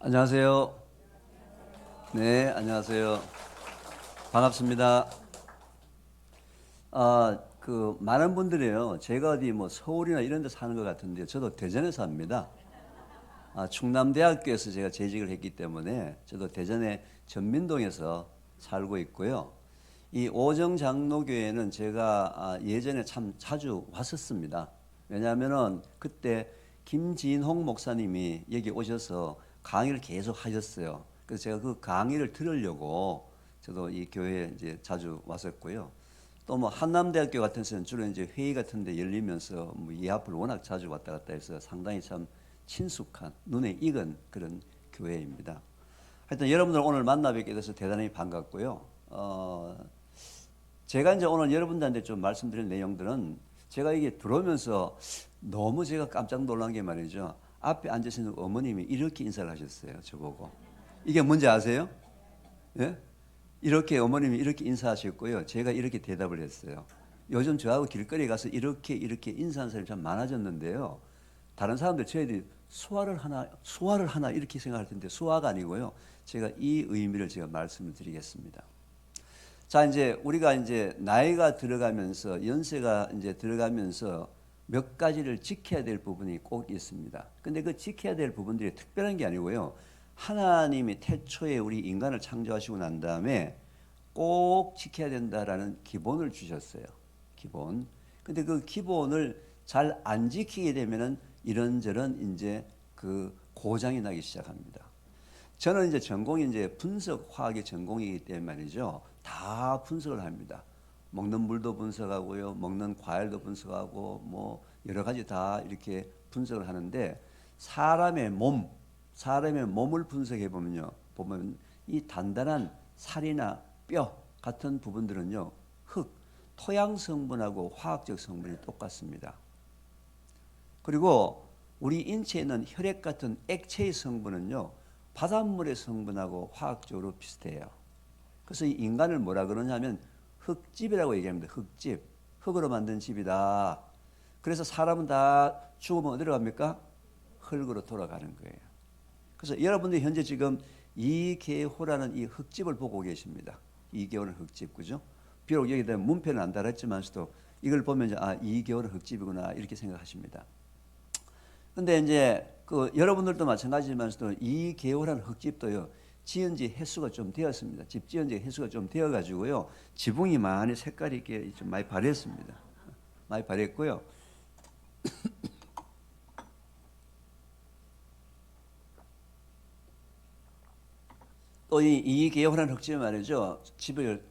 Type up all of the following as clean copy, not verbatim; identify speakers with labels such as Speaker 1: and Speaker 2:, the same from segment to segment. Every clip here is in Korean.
Speaker 1: 안녕하세요. 네, 안녕하세요. 반갑습니다. 많은 분들이요. 제가 어디 뭐 서울이나 이런 데 사는 것 같은데, 저도 대전에 삽니다. 충남대학교에서 제가 재직을 했기 때문에, 저도 대전의 전민동에서 살고 있고요. 이 오정장로교회는 제가 예전에 참 자주 왔었습니다. 왜냐하면은 그때 김진홍 목사님이 여기 오셔서 강의를 계속 하셨어요. 그래서 제가 그 강의를 들으려고 저도 이 교회에 이제 자주 왔었고요. 또 뭐 한남대학교 같은 데는 주로 이제 회의 같은 데 열리면서 뭐 이 앞을 워낙 자주 왔다 갔다 해서 상당히 참 친숙한, 눈에 익은 그런 교회입니다. 하여튼 여러분들 오늘 만나 뵙게 돼서 대단히 반갑고요. 제가 이제 오늘 여러분들한테 좀 말씀드릴 내용들은 제가 이게 들어오면서 너무 제가 깜짝 놀란 게 말이죠. 앞에 앉으시는 어머님이 이렇게 인사를 하셨어요. 저보고. 이게 뭔지 아세요? 예? 이렇게 어머님이 이렇게 인사하셨고요. 제가 이렇게 대답을 했어요. 요즘 저하고 길거리에 가서 이렇게 인사하는 사람이 참 많아졌는데요. 다른 사람들 저희들이 수화를 하나 이렇게 생각할 텐데 수화가 아니고요. 제가 이 의미를 제가 말씀을 드리겠습니다. 자, 이제 우리가 이제 나이가 들어가면서 연세가 이제 들어가면서 몇 가지를 지켜야 될 부분이 꼭 있습니다. 근데 그 지켜야 될 부분들이 특별한 게 아니고요. 하나님이 태초에 우리 인간을 창조하시고 난 다음에 꼭 지켜야 된다라는 기본을 주셨어요. 기본. 근데 그 기본을 잘 안 지키게 되면은 이런저런 이제 그 고장이 나기 시작합니다. 저는 이제 전공이 이제 분석 화학의 전공이기 때문에 말이죠. 다 분석을 합니다. 먹는 물도 분석하고요. 먹는 과일도 분석하고 뭐 여러 가지 다 이렇게 분석을 하는데 사람의 몸을 분석해 보면 이 단단한 살이나 뼈 같은 부분들은요. 토양 성분하고 화학적 성분이 똑같습니다. 그리고 우리 인체에 있는 혈액 같은 액체의 성분은요. 바닷물의 성분하고 화학적으로 비슷해요. 그래서 이 인간을 뭐라 그러냐면 흙집이라고 얘기합니다. 흙집. 흙으로 만든 집이다. 그래서 사람은 다 죽으면 어디로 갑니까? 흙으로 돌아가는 거예요. 그래서 여러분들이 현재 지금 이계호라는 이 흙집을 보고 계십니다. 이계호는 흙집, 그죠? 비록 여기다 문패는 안 달았지만서도 이걸 보면 이계호는 흙집이구나 이렇게 생각하십니다. 근데 이제 그 여러분들도 마찬가지지만서도 이 개호라는 흙집도요. 지은 지 횟수가 좀 되었습니다. 집 지은 지 횟수가 좀 되어 가지고요. 지붕이 많이 색깔이 이렇게 좀 많이 바랬습니다. 많이 바랬고요. 또 이 개호라는 흙집이 말이죠. 집을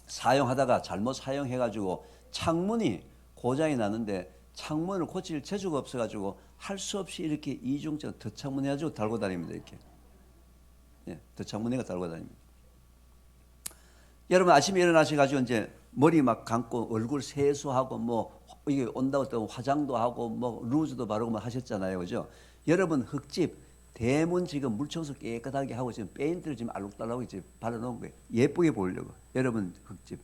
Speaker 1: 사용하다가 잘못 사용해 가지고 창문이 고장이 나는데 창문을 고칠 재주가 없어 가지고 할 수 없이 이렇게 이중적 덧창문 해가지고 달고 다닙니다. 이렇게. 예, 덧창문 해가 달고 다닙니다. 여러분 아침에 일어나셔가지고 이제 머리 막 감고 얼굴 세수하고 뭐 이게 온다고 또 화장도 하고 뭐 루즈도 바르고 뭐 하셨잖아요. 그죠? 여러분 흙집 대문 지금 물청소 깨끗하게 하고 지금 페인트를 지금 알록달록하게 지금 발라놓은 거예요. 예쁘게 보이려고. 여러분 흙집.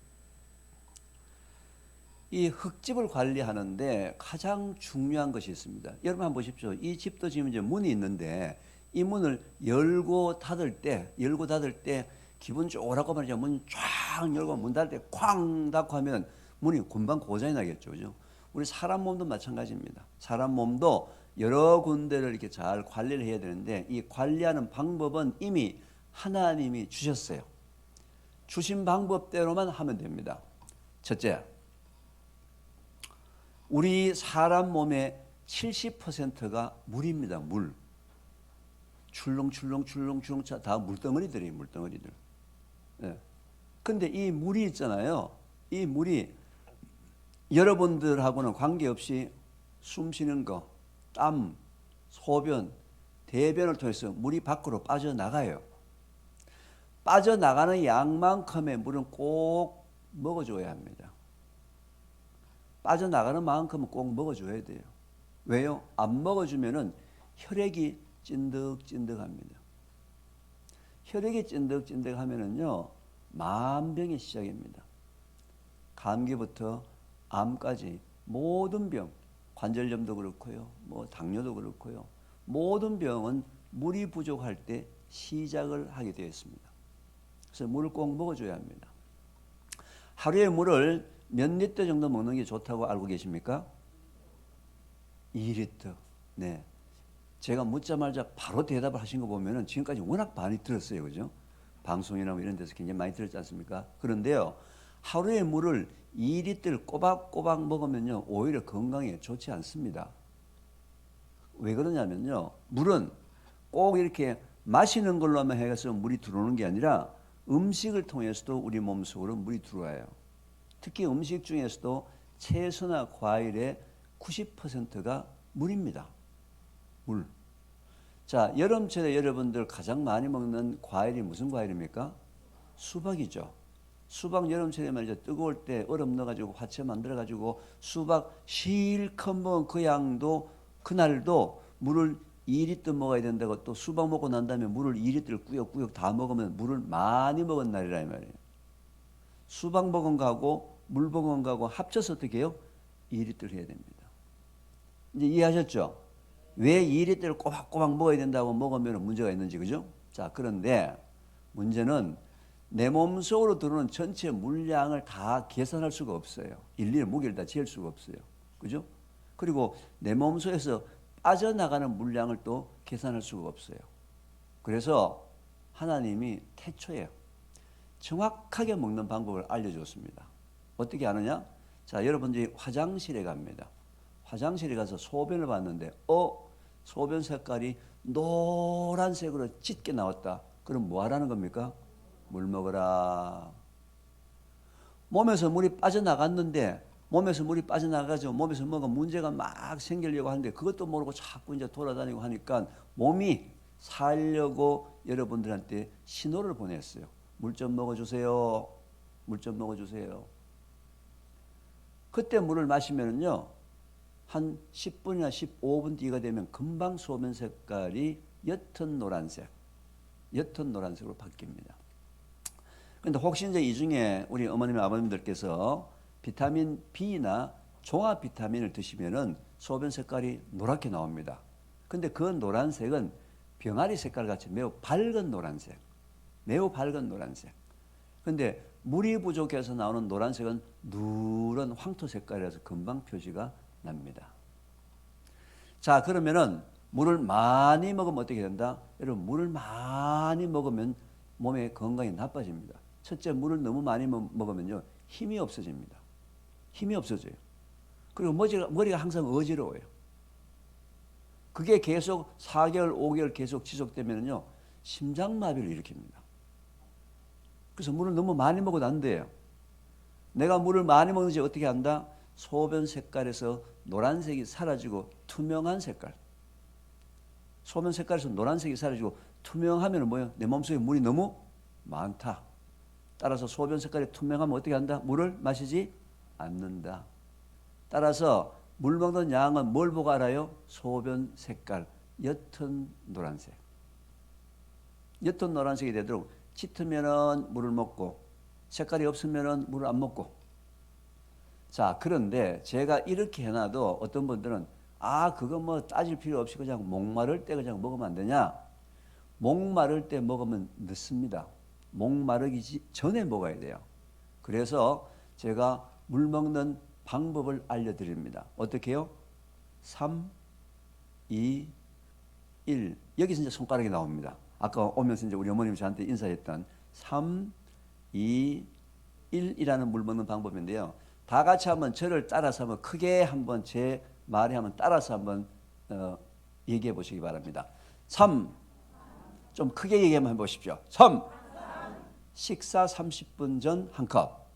Speaker 1: 이 흙집을 관리하는데 가장 중요한 것이 있습니다. 여러분 한번 보십시오. 이 집도 지금 이제 문이 있는데 이 문을 열고 닫을 때 기분 좋으라고 말이죠. 문 쫙 열고 문 닫을 때 쾅 닫고 하면 문이 금방 고장이 나겠죠. 그죠? 우리 사람 몸도 마찬가지입니다. 사람 몸도 여러 군데를 이렇게 잘 관리를 해야 되는데 이 관리하는 방법은 이미 하나님이 주셨어요. 주신 방법대로만 하면 됩니다. 첫째, 우리 사람 몸의 70%가 물입니다. 물. 출렁출렁 다 물덩어리들이에요. 물덩어리들. 예. 근데 이 물이 있잖아요. 이 물이 여러분들하고는 관계없이 숨 쉬는 거, 땀, 소변, 대변을 통해서 물이 밖으로 빠져나가요. 빠져나가는 양만큼의 물은 꼭 먹어줘야 합니다. 빠져나가는 만큼은 꼭 먹어줘야 돼요. 왜요? 안 먹어주면은 혈액이 찐득찐득합니다. 혈액이 찐득찐득하면은요 만병의 시작입니다. 감기부터 암까지 모든 병, 관절염도 그렇고요, 뭐 당뇨도 그렇고요, 모든 병은 물이 부족할 때 시작을 하게 되어 있습니다. 그래서 물을 꼭 먹어줘야 합니다. 하루에 물을 몇 리터 정도 먹는 게 좋다고 알고 계십니까? 2리터. 네. 제가 묻자마자 바로 대답을 하신 거 보면은 지금까지 워낙 많이 들었어요. 그죠? 방송이나 뭐 이런 데서 굉장히 많이 들었지 않습니까? 그런데요, 하루에 물을 2리터를 꼬박꼬박 먹으면요, 오히려 건강에 좋지 않습니다. 왜 그러냐면요, 물은 꼭 이렇게 마시는 걸로만 해서 물이 들어오는 게 아니라 음식을 통해서도 우리 몸속으로 물이 들어와요. 특히 음식 중에서도 채소나 과일의 90%가 물입니다. 물. 자, 여름철에 여러분들 가장 많이 먹는 과일이 무슨 과일입니까? 수박이죠. 수박 여름철에 말이죠. 뜨거울 때 얼음 넣어가지고 화채 만들어가지고 수박 실컷 먹은 그 양도 그날도 물을 2리터 먹어야 된다고, 또 수박 먹고 난 다음에 물을 2리터를 꾸역꾸역 다 먹으면 물을 많이 먹은 날이라 이 말이에요. 수박 먹은 거하고 물 먹은 거하고 합쳐서 어떻게 해요? 2리터를 해야 됩니다. 이제 이해하셨죠? 왜 2리터를 꼬박꼬박 먹어야 된다고 먹으면 문제가 있는지, 그죠? 자, 그런데 문제는 내 몸속으로 들어오는 전체 물량을 다 계산할 수가 없어요. 일일이 무게를 다 재을 수가 없어요. 그죠? 그리고 내 몸속에서 빠져나가는 물량을 또 계산할 수가 없어요. 그래서 하나님이 태초에 정확하게 먹는 방법을 알려줬습니다. 어떻게 아느냐? 자, 여러분들이 화장실에 갑니다. 화장실에 가서 소변을 봤는데 소변 색깔이 노란색으로 짙게 나왔다. 그럼 뭐 하라는 겁니까? 물 먹어라. 몸에서 물이 빠져나갔는데, 몸에서 물이 빠져나가죠. 몸에서 뭐가 문제가 막 생기려고 하는데 그것도 모르고 자꾸 이제 돌아다니고 하니까 몸이 살려고 여러분들한테 신호를 보냈어요. 물 좀 먹어주세요. 물 좀 먹어주세요. 그때 물을 마시면은요, 한 10분이나 15분 뒤가 되면 금방 소변 색깔이 옅은 노란색으로 바뀝니다. 그런데 혹시 이제 이 중에 우리 어머님, 아버님들께서 비타민 B나 종합 비타민을 드시면은 소변 색깔이 노랗게 나옵니다. 근데 그 노란색은 병아리 색깔 같이 매우 밝은 노란색. 근데 물이 부족해서 나오는 노란색은 누런 황토 색깔이라서 금방 표시가 납니다. 자, 그러면은 물을 많이 먹으면 어떻게 된다? 여러분, 물을 많이 먹으면 몸의 건강이 나빠집니다. 첫째, 물을 너무 많이 먹으면요, 힘이 없어집니다. 힘이 없어져요. 그리고 머리가 항상 어지러워요. 그게 계속 4개월, 5개월 계속 지속되면요, 심장마비를 일으킵니다. 그래서 물을 너무 많이 먹어도 안 돼요. 내가 물을 많이 먹는지 어떻게 안다? 소변 색깔에서 노란색이 사라지고 투명한 색깔. 소변 색깔에서 노란색이 사라지고 투명하면 뭐예요? 내 몸속에 물이 너무 많다. 따라서 소변 색깔이 투명하면 어떻게 한다? 물을 마시지 않는다. 따라서 물 먹는 양은 뭘 보고 알아요? 소변 색깔, 옅은 노란색. 옅은 노란색이 되도록 짙으면은 물을 먹고 색깔이 없으면은 물을 안 먹고. 자, 그런데 제가 이렇게 해놔도 어떤 분들은 그거 뭐 따질 필요 없이 그냥 목마를 때 그냥 먹으면 안 되냐? 목마를 때 먹으면 늦습니다. 목마르기 전에 먹어야 돼요. 그래서 제가 물 먹는 방법을 알려드립니다. 어떻게 해요? 3, 2, 1. 여기서 이제 손가락이 나옵니다. 아까 오면서 이제 우리 어머님이 저한테 인사했던 3, 2, 1이라는 물 먹는 방법인데요. 다 같이 한번 저를 따라서 한번 크게 한번 제 말에 한번 따라서 한번 얘기해 보시기 바랍니다. 3. 좀 크게 얘기 한번 해보십시오. 3. 식사 30분 전 한 컵.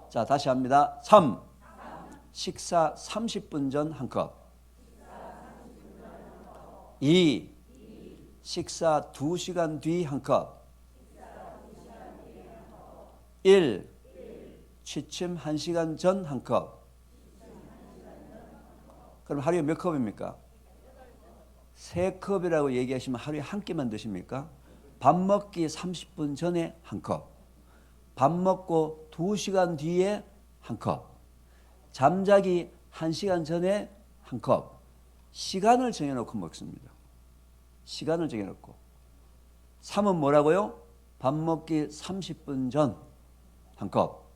Speaker 1: 자, 다시 합니다. 3. 식사 30분 전 한 컵. 2. 식사 2시간 뒤 한 컵. 1. 취침 1시간 전 한 컵. 그럼 하루에 몇 컵입니까? 3컵이라고 얘기하시면 하루에 한 끼만 드십니까? 밥 먹기 30분 전에 한 컵. 밥 먹고 2시간 뒤에 한 컵. 잠자기 1시간 전에 한 컵. 시간을 정해놓고 먹습니다. 시간을 정해놓고. 3은 뭐라고요? 밥 먹기 30분 전 한 컵.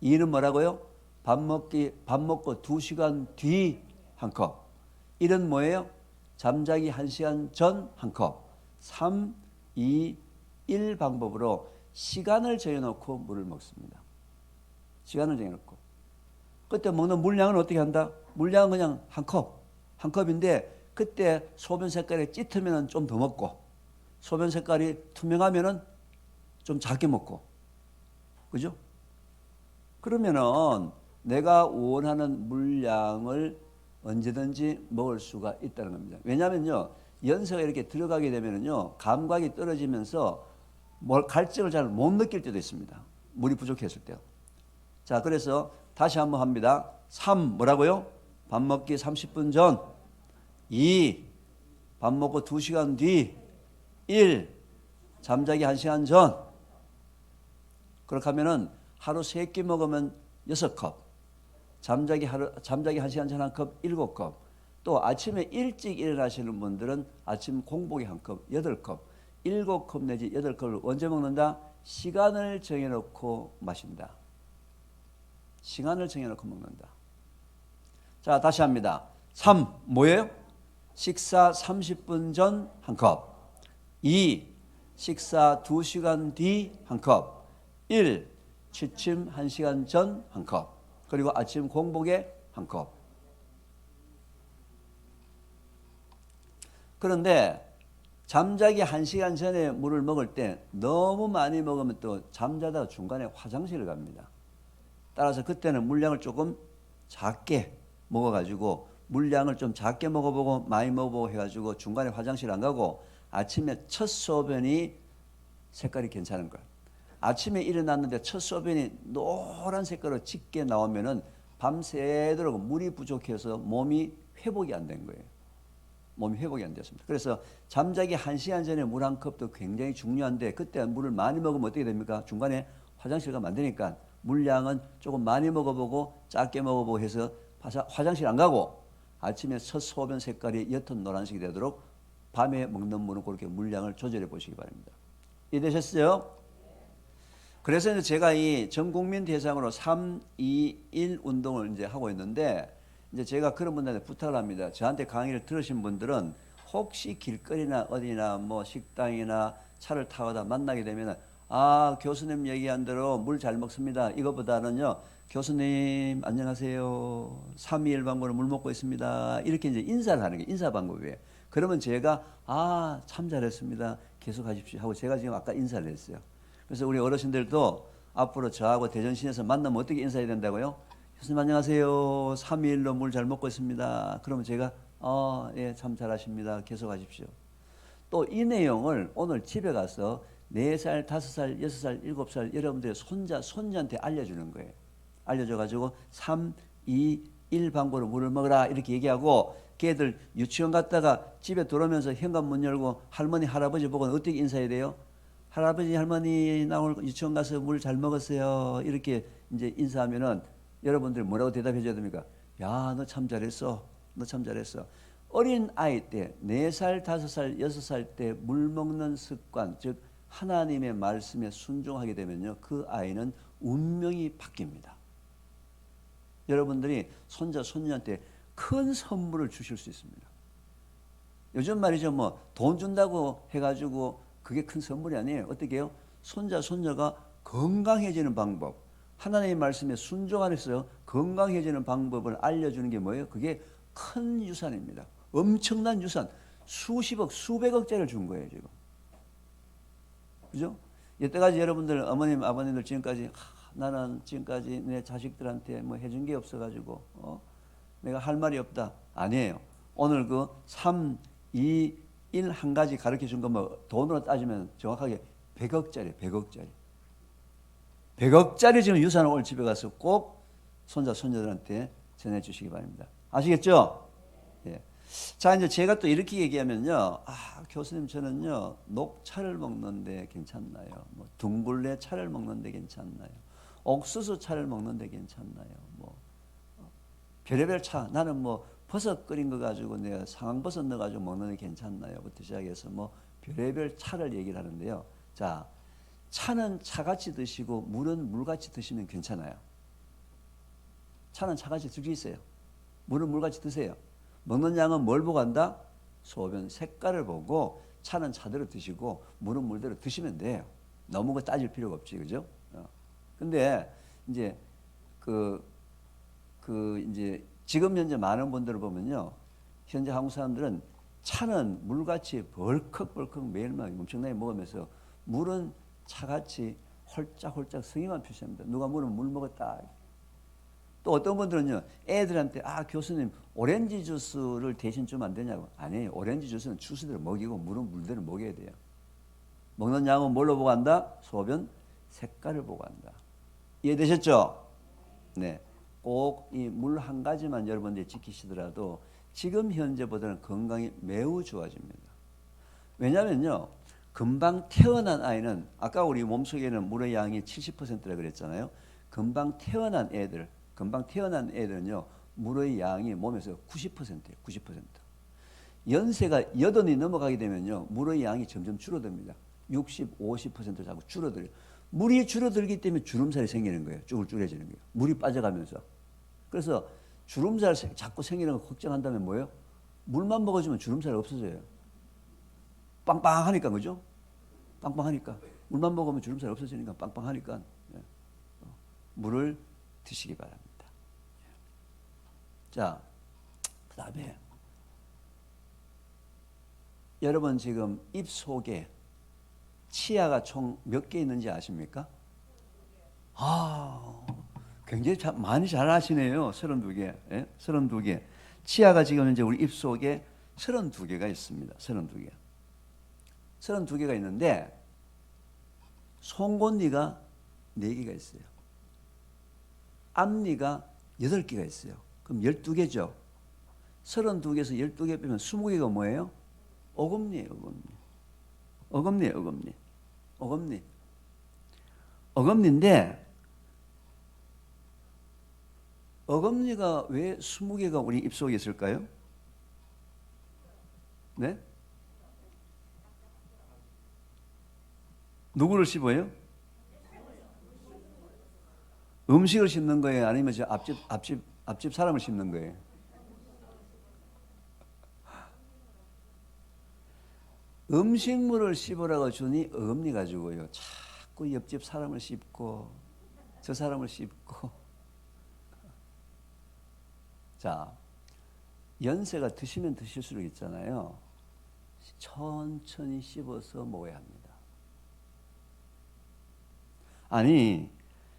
Speaker 1: 2는 뭐라고요? 밥 먹고 2시간 뒤 한 컵. 1은 뭐예요? 잠자기 1시간 전 한 컵. 3, 2, 1 방법으로 시간을 정해놓고 물을 먹습니다. 시간을 정해놓고. 그때 먹는 물량은 어떻게 한다? 물량은 그냥 한 컵. 한 컵인데 그때 소변 색깔이 짙으면 좀 더 먹고 소변 색깔이 투명하면 좀 작게 먹고. 그죠? 그러면은 내가 원하는 물량을 언제든지 먹을 수가 있다는 겁니다. 왜냐하면요, 연세가 이렇게 들어가게 되면요, 감각이 떨어지면서 갈증을 잘 못 느낄 때도 있습니다. 물이 부족했을 때요. 자, 그래서 다시 한번 합니다. 3, 뭐라고요? 밥 먹기 30분 전. 2, 밥 먹고 2시간 뒤. 1, 잠자기 1시간 전. 그렇게 하면은 하루 3끼 먹으면 6컵. 잠자기 1시간 전 한 컵, 7컵. 또 아침에 일찍 일어나시는 분들은 아침 공복에 한 컵, 8컵. 7컵 내지 8컵을 언제 먹는다? 시간을 정해놓고 마신다. 시간을 정해놓고 먹는다. 자, 다시 합니다. 3, 뭐예요? 식사 30분 전 한 컵. 2, 식사 2시간 뒤 한 컵. 1, 취침 1시간 전 한 컵. 그리고 아침 공복에 한 컵. 그런데 잠자기 1시간 전에 물을 먹을 때 너무 많이 먹으면 또 잠자다가 중간에 화장실을 갑니다. 따라서 그때는 물량을 조금 작게 먹어가지고 물량을 좀 작게 먹어보고 많이 먹어보고 해가지고 중간에 화장실 안 가고 아침에 첫 소변이 색깔이 괜찮은 거예요. 아침에 일어났는데 첫 소변이 노란 색깔로 짙게 나오면은 밤새도록 물이 부족해서 몸이 회복이 안 된 거예요. 몸이 회복이 안 됐습니다. 그래서 잠자기 1시간 전에 물 한 컵도 굉장히 중요한데 그때 물을 많이 먹으면 어떻게 됩니까? 중간에 화장실 가면 안 되니까 물량은 조금 많이 먹어보고 작게 먹어보고 해서 화장실 안 가고 아침에 첫 소변 색깔이 옅은 노란색이 되도록 밤에 먹는 물은 그렇게 물량을 조절해 보시기 바랍니다. 이해되셨어요? 그래서 이제 제가 이 전 국민 대상으로 3, 2, 1 운동을 이제 하고 있는데 이제 제가 그런 분들한테 부탁을 합니다. 저한테 강의를 들으신 분들은 혹시 길거리나 어디나 뭐 식당이나 차를 타고다 만나게 되면은 아, 교수님 얘기한 대로 물 잘 먹습니다. 이것보다는요, 교수님 안녕하세요. 3, 2, 1 방법으로 물 먹고 있습니다. 이렇게 이제 인사를 하는 게 인사 방법이에요. 그러면 제가 아, 참 잘했습니다. 계속 하십시오 하고 제가 지금 아까 인사를 했어요. 그래서 우리 어르신들도 앞으로 저하고 대전시내에서 만나면 어떻게 인사해야 된다고요? 교수님 안녕하세요. 321로 물 잘 먹고 있습니다. 그러면 제가 예, 참 잘하십니다. 계속 하십시오. 또 이 내용을 오늘 집에 가서 4살, 5살, 6살, 7살 여러분들의 손자한테 알려주는 거예요. 알려줘가지고 3, 2, 1 방법으로 물을 먹으라 이렇게 얘기하고 걔들 유치원 갔다가 집에 들어오면서 현관 문 열고 할머니, 할아버지 보고 어떻게 인사해야 돼요? 할아버지, 할머니 나 오늘 유치원 가서 물 잘 먹었어요. 이렇게 이제 인사하면은 여러분들 뭐라고 대답해 줘야 됩니까? 야, 너 참 잘했어. 너 참 잘했어. 어린 아이 때 4살, 5살, 6살 때 물 먹는 습관, 즉 하나님의 말씀에 순종하게 되면요, 그 아이는 운명이 바뀝니다. 여러분들이 손자, 손녀한테 큰 선물을 주실 수 있습니다. 요즘 말이죠, 뭐 돈 준다고 해가지고 그게 큰 선물이 아니에요. 어떻게 해요? 손자, 손녀가 건강해지는 방법, 하나님의 말씀에 순종하면서 건강해지는 방법을 알려주는 게 뭐예요? 그게 큰 유산입니다. 엄청난 유산, 수십억, 수백억짜리를 준 거예요, 지금. 그죠? 여태까지 여러분들, 어머님, 아버님들 지금까지 나는 지금까지 내 자식들한테 뭐 해준 게 없어가지고 내가 할 말이 없다. 아니에요. 오늘 그 3, 2, 1 한 가지 가르쳐 준 거면 돈으로 따지면 정확하게 100억짜리, 100억짜리. 100억짜리 지금 유산을 오늘 집에 가서 꼭 손자, 손녀들한테 전해주시기 바랍니다. 아시겠죠? 예. 자, 이제 제가 또 이렇게 얘기하면요. 아, 교수님, 저는요, 녹차를 먹는데 괜찮나요? 뭐, 둥글레 차를 먹는데 괜찮나요? 옥수수 차를 먹는데 괜찮나요? 뭐, 별의별 차. 나는 뭐, 버섯 끓인 거 가지고 내가 상황버섯 넣어가지고 먹는 게 괜찮나요?부터 시작해서 뭐 별의별 차를 얘기를 하는데요. 자, 차는 차같이 드시고 물은 물같이 드시면 괜찮아요. 차는 차같이 들 수 있어요. 물은 물같이 드세요. 먹는 양은 뭘 보고 한다? 소변 색깔을 보고 차는 차대로 드시고 물은 물대로 드시면 돼요. 너무 그 따질 필요가 없지, 그죠? 근데 이제 이제 지금 현재 많은 분들을 보면요, 현재 한국 사람들은 차는 물같이 벌컥벌컥 매일매일 엄청나게 먹으면서 물은 차같이 홀짝홀짝 성의만 표시합니다. 누가 물은 물 먹었다. 또 어떤 분들은요, 애들한테 교수님 오렌지 주스를 대신 주면 안 되냐고. 아니에요. 오렌지 주스는 주스대로 먹이고 물은 물대로 먹여야 돼요. 먹는 양은 뭘로 보고 한다? 소변 색깔을 보고 한다. 이해되셨죠? 네. 꼭 이 물 한 가지만 여러분들이 지키시더라도 지금 현재보다는 건강이 매우 좋아집니다. 왜냐면요, 금방 태어난 아이는 아까 우리 몸속에는 물의 양이 70%라 그랬잖아요. 금방 태어난 애들은요, 물의 양이 몸에서 90%예요. 90%. 연세가 80이 넘어가게 되면요, 물의 양이 점점 줄어듭니다. 60, 50% 자꾸 줄어들어요. 물이 줄어들기 때문에 주름살이 생기는 거예요. 쭈글쭈글해지는 거예요. 물이 빠져가면서. 그래서 주름살 자꾸 생기는 거 걱정한다면 뭐예요? 물만 먹어주면 주름살이 없어져요. 빵빵하니까, 그죠? 빵빵하니까. 물만 먹으면 주름살이 없어지니까 빵빵하니까. 물을 드시기 바랍니다. 자, 그 다음에 여러분 지금 입 속에 치아가 총 몇 개 있는지 아십니까? 굉장히 많이 잘 아시네요. 32개. 예? 32개. 치아가 지금 이제 우리 입 속에 32개가 있습니다. 32개. 32개가 있는데 송곳니가 4개가 있어요. 앞니가 8개가 있어요. 그럼 12개죠. 32개에서 12개 빼면 20개가 뭐예요? 어금니예요. 어금니인데 어금니가 왜 20개가 우리 입속에 있을까요? 네? 누구를 씹어요? 음식을 씹는 거예요? 아니면 저 앞집 사람을 씹는 거예요? 음식물을 씹으라고 주니 어금니 가지고요, 자꾸 옆집 사람을 씹고 저 사람을 씹고. 자, 연세가 드시면 드실수록 있잖아요, 천천히 씹어서 먹어야 합니다. 아니,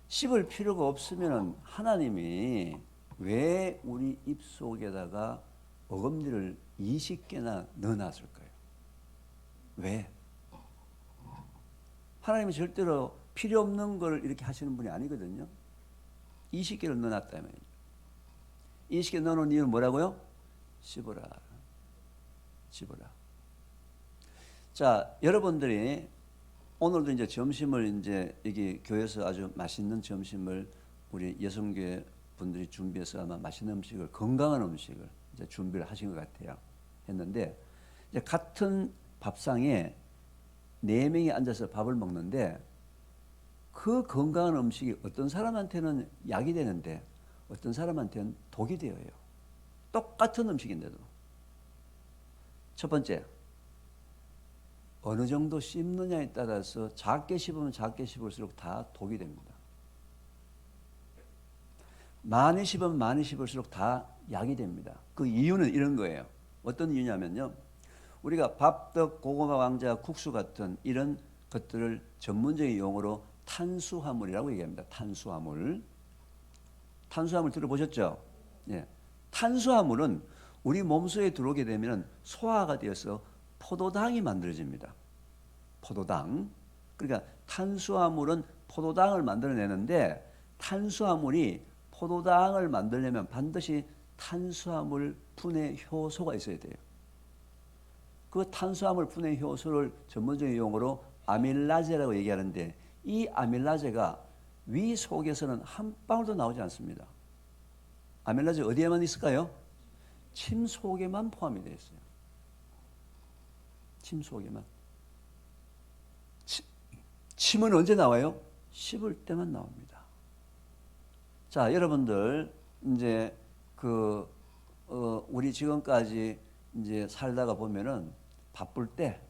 Speaker 1: 씹을 필요가 없으면 하나님이 왜 우리 입속에다가 어금니를 20개나 넣어놨을까요? 왜? 하나님이 절대로 필요 없는 걸 이렇게 하시는 분이 아니거든요. 20개를 넣어놨다면 20개 넣어놓은 이유는 뭐라고요? 씹어라. 자, 여러분들이 오늘도 이제 점심을 이제 여기 교회에서 아주 맛있는 점심을 우리 여성교회 분들이 준비해서 아마 맛있는 음식을, 건강한 음식을 이제 준비를 하신 것 같아요. 했는데 이제 같은 밥상에 4명이 앉아서 밥을 먹는데 그 건강한 음식이 어떤 사람한테는 약이 되는데 어떤 사람한테는 독이 되어요. 똑같은 음식인데도. 첫 번째, 어느 정도 씹느냐에 따라서 작게 씹으면 작게 씹을수록 다 독이 됩니다. 많이 씹으면 많이 씹을수록 다 약이 됩니다. 그 이유는 이런 거예요. 어떤 이유냐면요, 우리가 밥, 떡, 고구마, 왕자, 국수 같은 이런 것들을 전문적인 용어로 탄수화물이라고 얘기합니다. 탄수화물 들어보셨죠? 예. 탄수화물은 우리 몸속에 들어오게 되면 소화가 되어서 포도당이 만들어집니다. 포도당. 그러니까 탄수화물은 포도당을 만들어내는데 탄수화물이 포도당을 만들려면 반드시 탄수화물 분해 효소가 있어야 돼요. 그 탄수화물 분해 효소를 전문적인 용어로 아밀라제라고 얘기하는데 이 아밀라제가 위 속에서는 한 방울도 나오지 않습니다. 아밀라제 어디에만 있을까요? 침 속에만 포함이 되어 있어요. 침 속에만. 침은 언제 나와요? 씹을 때만 나옵니다. 자, 여러분들 이제 우리 지금까지 이제 살다가 보면은 바쁠 때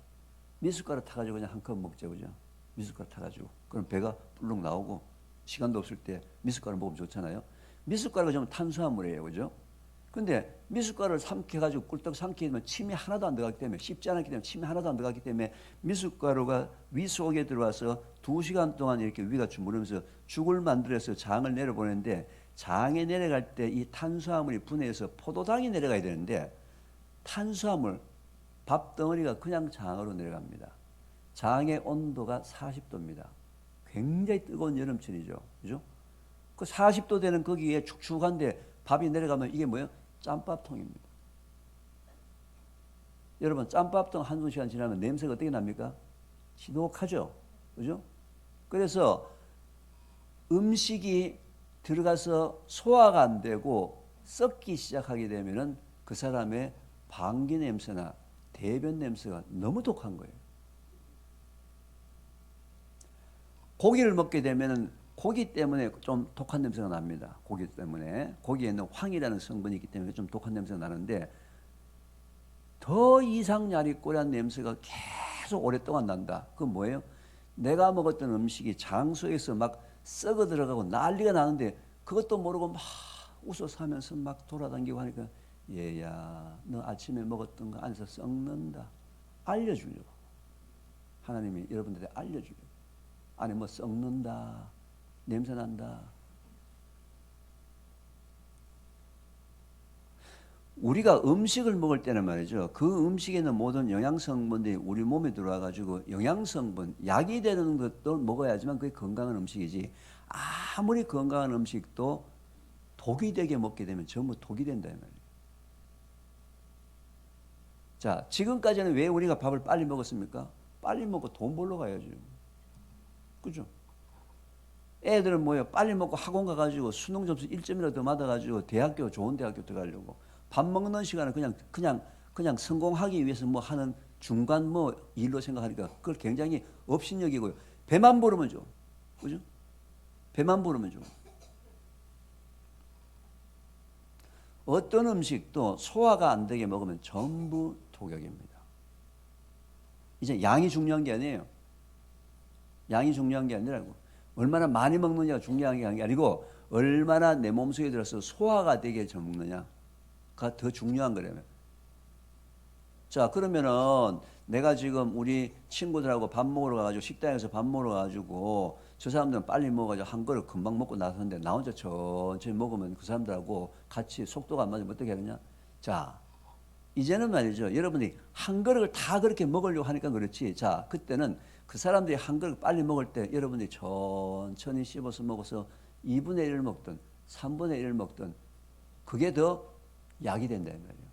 Speaker 1: 미숫가루 타가지고 그냥 한 컵 먹죠, 그죠? 미숫가루 타가지고 그럼 배가 불룩 나오고 시간도 없을 때 미숫가루 먹으면 좋잖아요. 미숫가루가 좀 탄수화물이에요, 그죠? 근데 미숫가루를 삼켜가지고 꿀떡 삼키게 되면 침이 하나도 안 들어가기 때문에 쉽지 않았기 때문에 침이 하나도 안 들어가기 때문에 미숫가루가 위 속에 들어와서 2시간 동안 이렇게 위가 주무르면서 죽을 만들어서 장을 내려보내는데 장에 내려갈 때 이 탄수화물이 분해해서 포도당이 내려가야 되는데 탄수화물, 밥 덩어리가 그냥 장으로 내려갑니다. 장의 온도가 40도입니다. 굉장히 뜨거운 여름철이죠. 그죠? 그 40도 되는 거기에 축축한데 밥이 내려가면 이게 뭐예요? 짬밥통입니다. 여러분, 짬밥통 한두 시간 지나면 냄새가 어떻게 납니까? 지독하죠? 그죠? 그래서 음식이 들어가서 소화가 안 되고 썩기 시작하게 되면은 그 사람의 방귀 냄새나 대변 냄새가 너무 독한 거예요. 고기를 먹게 되면은 고기 때문에 좀 독한 냄새가 납니다. 고기 때문에. 고기에 있는 황이라는 성분이 있기 때문에 좀 독한 냄새가 나는데 더 이상야리꼬리한 냄새가 계속 오랫동안 난다. 그건 뭐예요? 내가 먹었던 음식이 장소에서 막 썩어 들어가고 난리가 나는데 그것도 모르고 막 웃어서 하면서 막 돌아다니고 하니까 얘야, 너 아침에 먹었던 거 안에서 썩는다. 알려주려고. 하나님이 여러분들에게 알려주려고. 안에 뭐 썩는다. 냄새 난다. 우리가 음식을 먹을 때는 말이죠. 그 음식에 있는 모든 영양성분들이 우리 몸에 들어와 가지고 영양성분, 약이 되는 것도 먹어야지만 그게 건강한 음식이지. 아무리 건강한 음식도 독이 되게 먹게 되면 전부 독이 된다 이 말이에요. 자, 지금까지는 왜 우리가 밥을 빨리 먹었습니까? 빨리 먹고 돈 벌러 가야죠. 그죠? 애들은 뭐예요? 빨리 먹고 학원 가가지고 수능 점수 1점이라도 더 맞아가지고 좋은 대학교 들어가려고. 밥 먹는 시간을 그냥 성공하기 위해서 뭐 하는 중간 뭐 일로 생각하니까 그걸 굉장히 업신여기고요. 배만 부르면 줘. 그죠? 배만 부르면 줘. 어떤 음식도 소화가 안 되게 먹으면 전부 독약입니다. 이제 양이 중요한 게 아니에요. 양이 중요한 게 아니라고. 얼마나 많이 먹느냐가 중요한 게 아니고 얼마나 내 몸속에 들어서 소화가 되게 먹느냐가 더 중요한 거라면. 자, 그러면은 내가 지금 우리 친구들하고 밥 먹으러 가가지고 식당에서 밥 먹으러 가가지고 저 사람들은 빨리 먹어가지고 한 그릇 금방 먹고 나서는데 나 혼자 천천히 먹으면 그 사람들하고 같이 속도가 안 맞으면 어떻게 하느냐? 자, 이제는 말이죠. 여러분이 한 그릇을 다 그렇게 먹으려고 하니까 그렇지. 자, 그때는 그 사람들이 한 그릇 빨리 먹을 때 여러분이 천천히 씹어서 먹어서 2분의 1을 먹든 3분의 1을 먹든 그게 더 약이 된다 이 말이에요.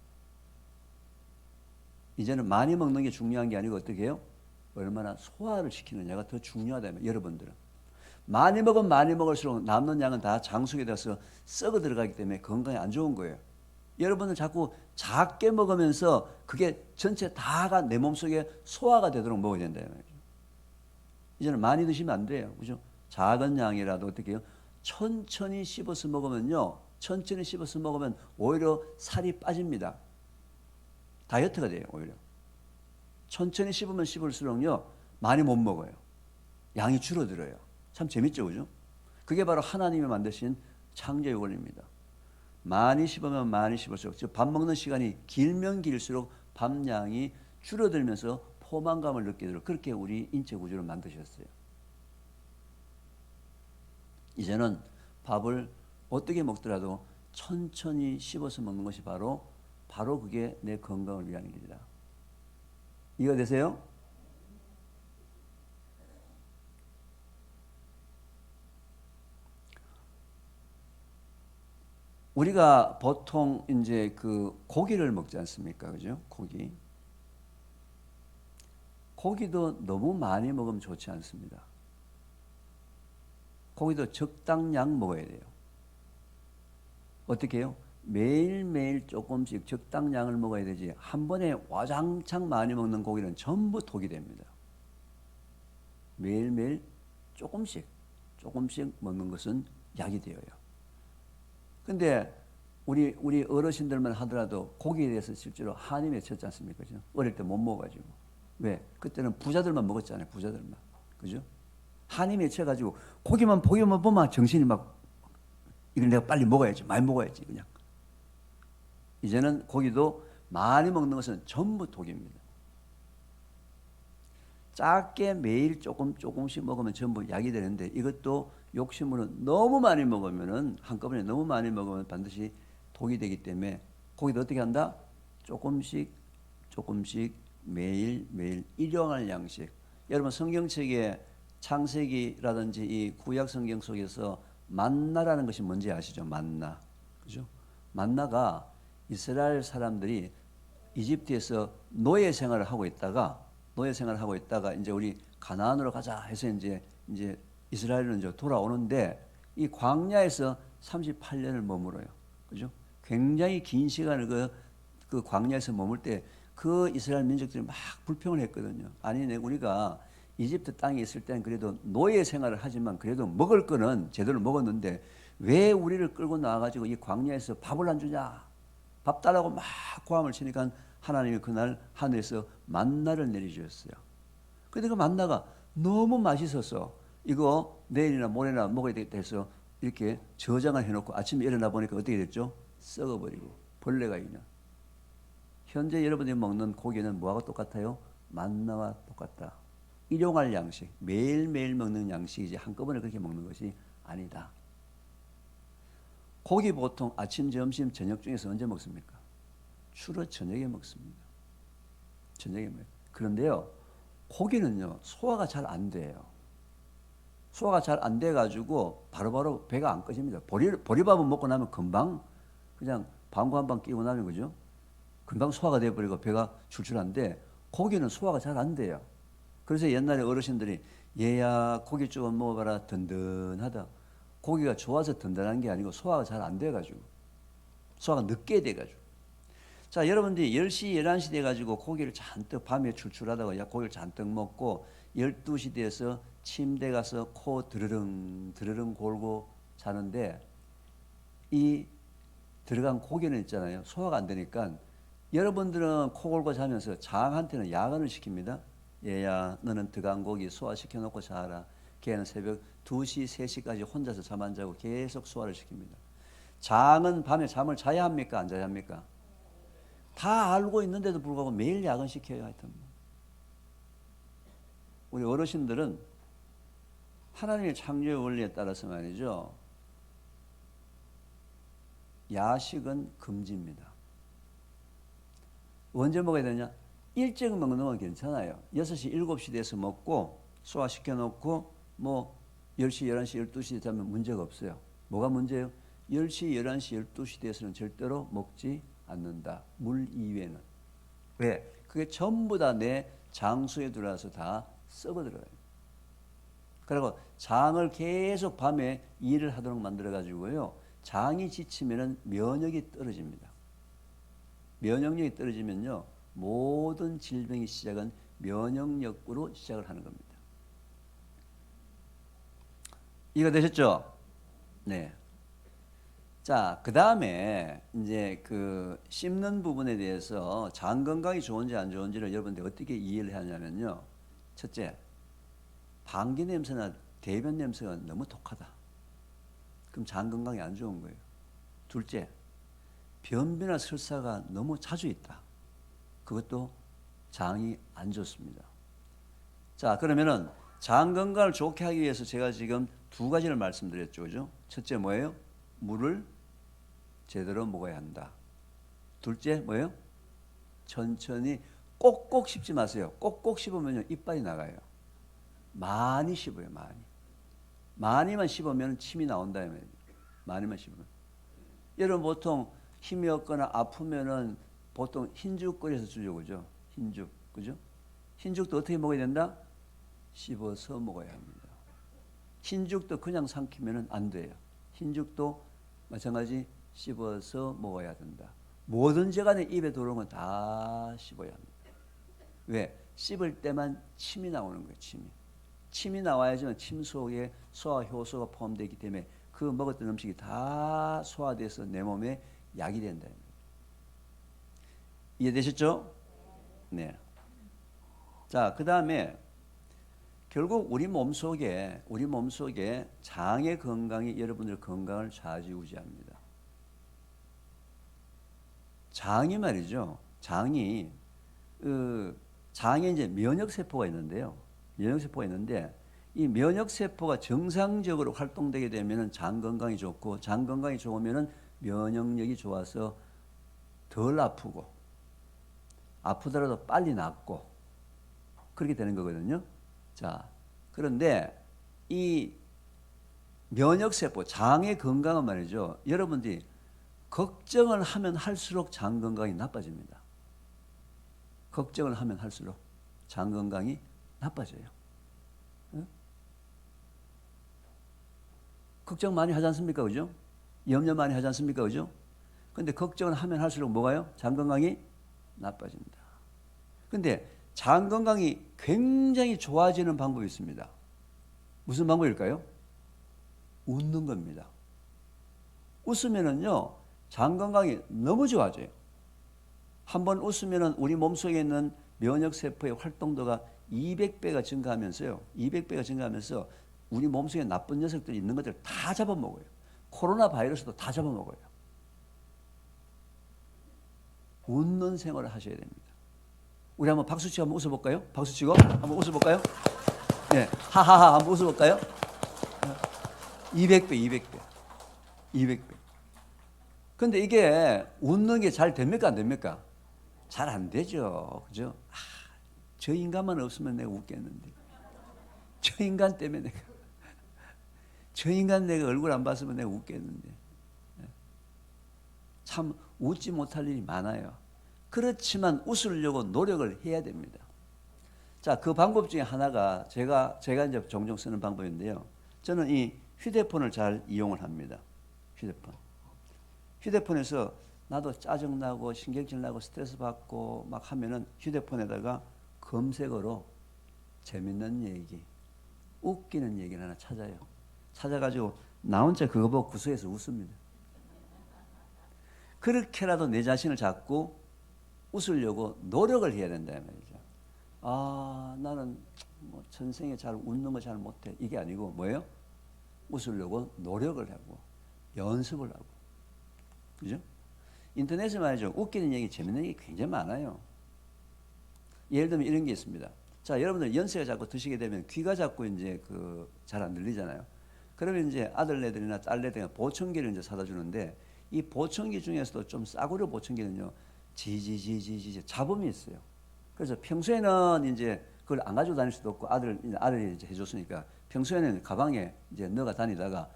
Speaker 1: 이제는 많이 먹는 게 중요한 게 아니고 어떻게 해요? 얼마나 소화를 시키느냐가 더 중요하다 이 말이에요. 여러분들은. 많이 먹으면 많이 먹을수록 남는 양은 다 장 속에 들어서 썩어 들어가기 때문에 건강에 안 좋은 거예요. 여러분은 자꾸 작게 먹으면서 그게 전체 다가 내 몸속에 소화가 되도록 먹어야 된다 말이죠. 이제는 많이 드시면 안 돼요. 그죠? 작은 양이라도 어떻게 해요? 천천히 씹어서 먹으면요. 천천히 씹어서 먹으면 오히려 살이 빠집니다. 다이어트가 돼요, 오히려. 천천히 씹으면 씹을수록요. 많이 못 먹어요. 양이 줄어들어요. 참 재밌죠, 그죠? 그게 바로 하나님이 만드신 창조의 원리입니다. 많이 씹으면 많이 씹을수록 즉 밥 먹는 시간이 길면 길수록 밥량이 줄어들면서 포만감을 느끼도록 그렇게 우리 인체 구조를 만드셨어요. 이제는 밥을 어떻게 먹더라도 천천히 씹어서 먹는 것이 바로 그게 내 건강을 위한 길이다. 이해가 되세요? 우리가 보통 이제 그 고기를 먹지 않습니까? 그죠? 고기도 너무 많이 먹으면 좋지 않습니다. 고기도 적당량 먹어야 돼요. 어떻게 해요? 매일매일 조금씩 적당량을 먹어야 되지 한 번에 와장창 많이 먹는 고기는 전부 독이 됩니다. 매일매일 조금씩 먹는 것은 약이 되어요. 근데 우리 어르신들만 하더라도 고기에 대해서 실제로 한이 맺혔지 않습니까? 그죠? 어릴 때 못 먹어가지고. 왜? 그때는 부자들만 먹었잖아요. 부자들만. 그죠? 한이 맺혀가지고 고기만 보면 정신이 막 이걸 내가 빨리 먹어야지. 많이 먹어야지. 그냥. 이제는 고기도 많이 먹는 것은 전부 독입니다. 작게 매일 조금씩 먹으면 전부 약이 되는데 이것도 욕심으로 너무 많이 먹으면은 한꺼번에 너무 많이 먹으면 반드시 독이 되기 때문에 고기도 어떻게 한다? 조금씩 매일 일용할 양식. 여러분 성경책에 창세기라든지 이 구약 성경 속에서 만나라는 것이 뭔지 아시죠? 만나. 그죠? 만나가 이스라엘 사람들이 이집트에서 노예 생활을 하고 있다가 이제 우리 가나안으로 가자 해서 이제 이스라엘은 이제 돌아오는데 이 광야에서 38년을 머물어요. 그죠? 굉장히 긴 시간을 그 광야에서 머물 때 그 이스라엘 민족들이 막 불평을 했거든요. 아니, 우리가 이집트 땅에 있을 때는 그래도 노예 생활을 하지만 그래도 먹을 거는 제대로 먹었는데 왜 우리를 끌고 나와가지고 이 광야에서 밥을 안 주냐? 밥 달라고 막 고함을 치니까 하나님이 그날 하늘에서 만나를 내려주셨어요. 그런데 그 만나가 너무 맛있어서 이거 내일이나 모레나 먹어야 되겠다 해서 이렇게 저장을 해놓고 아침에 일어나 보니까 어떻게 됐죠? 썩어버리고 벌레가 있냐. 현재 여러분이 먹는 고기는 뭐하고 똑같아요? 만나와 똑같다. 일용할 양식, 매일매일 먹는 양식이지 한꺼번에 그렇게 먹는 것이 아니다. 고기 보통 아침, 점심, 저녁 중에서 언제 먹습니까? 주로 저녁에 먹습니다. 저녁에 먹어요. 그런데요, 고기는요, 소화가 잘 안 돼요. 소화가 잘 안 돼가지고 바로바로 배가 안 꺼집니다. 보리밥은 먹고 나면 금방 그냥 방구 한 방 끼고 나면 그죠? 금방 소화가 돼버리고 배가 출출한데 고기는 소화가 잘 안 돼요. 그래서 옛날에 어르신들이 얘야 고기 조금 먹어봐라 든든하다. 고기가 좋아서 든든한 게 아니고 소화가 잘 안 돼가지고 소화가 늦게 돼가지고 자 여러분들이 10시 11시 돼가지고 고기를 잔뜩 밤에 출출하다가 고기를 잔뜩 먹고 12시 돼서 침대 가서 코 드르릉 골고 자는데 이 들어간 고기는 있잖아요. 소화가 안 되니까 여러분들은 코 골고 자면서 장한테는 야간을 시킵니다. 얘야 너는 들어간 고기 소화시켜 놓고 자라. 걔는 새벽 2시 3시까지 혼자서 잠 안 자고 계속 소화를 시킵니다. 장은 밤에 잠을 자야 합니까? 안 자야 합니까? 다 알고 있는데도 불구하고 매일 야근시켜요. 하여튼 우리 어르신들은 하나님의 창조의 원리에 따라서 말이죠. 야식은 금지입니다. 언제 먹어야 되냐? 일찍 먹는 건 괜찮아요. 6시, 7시 돼서 먹고 소화시켜 놓고 뭐 10시, 11시, 12시 되면 문제가 없어요. 뭐가 문제예요? 10시, 11시, 12시 돼서는 절대로 먹지 않는다. 물 이외에는. 왜? 그게 전부 다 내 장수에 들어와서 다 썩어 들어가요. 그리고 장을 계속 밤에 일을 하도록 만들어 가지고요. 장이 지치면은 면역이 떨어집니다. 면역력이 떨어지면요. 모든 질병의 시작은 면역력으로 시작을 하는 겁니다. 이해가 되셨죠? 네. 자, 그 다음에 이제 그 씹는 부분에 대해서 장 건강이 좋은지 안 좋은지를 여러분들 어떻게 이해를 하냐면요. 첫째, 방귀 냄새나 대변 냄새가 너무 독하다. 그럼 장 건강이 안 좋은 거예요. 둘째, 변비나 설사가 너무 자주 있다. 그것도 장이 안 좋습니다. 자, 그러면은 장 건강을 좋게 하기 위해서 제가 지금 두 가지를 말씀드렸죠. 그죠? 첫째 뭐예요? 물을 제대로 먹어야 한다. 둘째 뭐예요? 천천히 꼭꼭 씹지 마세요. 꼭꼭 씹으면요 이빨이 나가요. 많이 씹어요. 많이만 씹으면 침이 나온다. 많이만 씹으면. 여러분 보통 힘이 없거나 아프면은 보통 흰죽 끓여서 주죠. 그죠? 흰죽. 그죠? 흰죽도 어떻게 먹어야 된다? 씹어서 먹어야 합니다. 흰죽도 그냥 삼키면은 안 돼요. 흰죽도 마찬가지 씹어서 먹어야 된다. 뭐든지 간에 입에 들어오는 건 다 씹어야 합니다. 왜? 씹을 때만 침이 나오는 거예요. 침이 나와야지만 침 속에 소화 효소가 포함되기 때문에 그 먹었던 음식이 다 소화돼서 내 몸에 약이 된다. 이해되셨죠? 네. 자, 그 다음에 결국 우리 몸속에 장의 건강이 여러분들 건강을 좌지우지합니다. 장이 말이죠. 장에 이제 면역세포가 있는데요. 면역세포가 있는데 이 면역세포가 정상적으로 활동되게 되면은 장 건강이 좋고 장 건강이 좋으면은 면역력이 좋아서 덜 아프고 아프더라도 빨리 낫고 그렇게 되는 거거든요. 자, 그런데 이 면역세포, 장의 건강은 말이죠. 여러분들이 걱정을 하면 할수록 장 건강이 나빠집니다. 걱정을 하면 할수록 장 건강이 나빠져요. 응? 걱정 많이 하지 않습니까? 그죠? 염려 많이 하지 않습니까? 그죠? 근데 걱정을 하면 할수록 뭐가요? 장 건강이 나빠집니다. 근데 장 건강이 굉장히 좋아지는 방법이 있습니다. 무슨 방법일까요? 웃는 겁니다. 웃으면은요, 장 건강이 너무 좋아져요. 한번 웃으면은 우리 몸속에 있는 면역세포의 활동도가 200배가 증가하면서요. 200배가 증가하면서 우리 몸속에 나쁜 녀석들이 있는 것들 다 잡아먹어요. 코로나 바이러스도 다 잡아먹어요. 웃는 생활을 하셔야 됩니다. 우리 한번 박수치고 한번 웃어볼까요? 박수치고 한번 웃어볼까요? 네, 하하하 한번 웃어볼까요? 200배, 200배, 200배. 근데 이게 웃는 게 잘 됩니까? 안 됩니까? 잘 안 되죠. 그죠? 저 인간만 없으면 내가 웃겠는데. 저 인간 때문에 저 인간 내가 얼굴 안 봤으면 내가 웃겠는데. 참 웃지 못할 일이 많아요. 그렇지만 웃으려고 노력을 해야 됩니다. 자, 그 방법 중에 하나가 제가 이제 종종 쓰는 방법인데요. 저는 이 휴대폰을 잘 이용을 합니다. 휴대폰에서 나도 짜증나고 신경질 나고 스트레스 받고 막 하면은 휴대폰에다가 검색어로 재밌는 얘기, 웃기는 얘기를 하나 찾아요. 찾아가지고 나 혼자 그거 보고 구석에서 웃습니다. 그렇게라도 내 자신을 자꾸 웃으려고 노력을 해야 된다 말이죠. 나는 뭐 전생에 잘 웃는 거 잘 못해. 이게 아니고 뭐예요? 웃으려고 노력을 하고 연습을 하고. 그죠? 인터넷에 말이죠. 웃기는 얘기, 재밌는 얘기 굉장히 많아요. 예를 들면 이런 게 있습니다. 자, 여러분들 연세가 자꾸 드시게 되면 귀가 자꾸 이제 잘 안 들리잖아요. 그러면 이제 아들네들이나 딸네들이나 보청기를 이제 사다 주는데 이 보청기 중에서도 좀 싸구려 보청기는요. 지지지지지 잡음이 있어요. 그래서 평소에는 이제 그걸 안 가지고 다닐 수도 없고 아들이 이제 해줬으니까 평소에는 가방에 이제 넣어 다니다가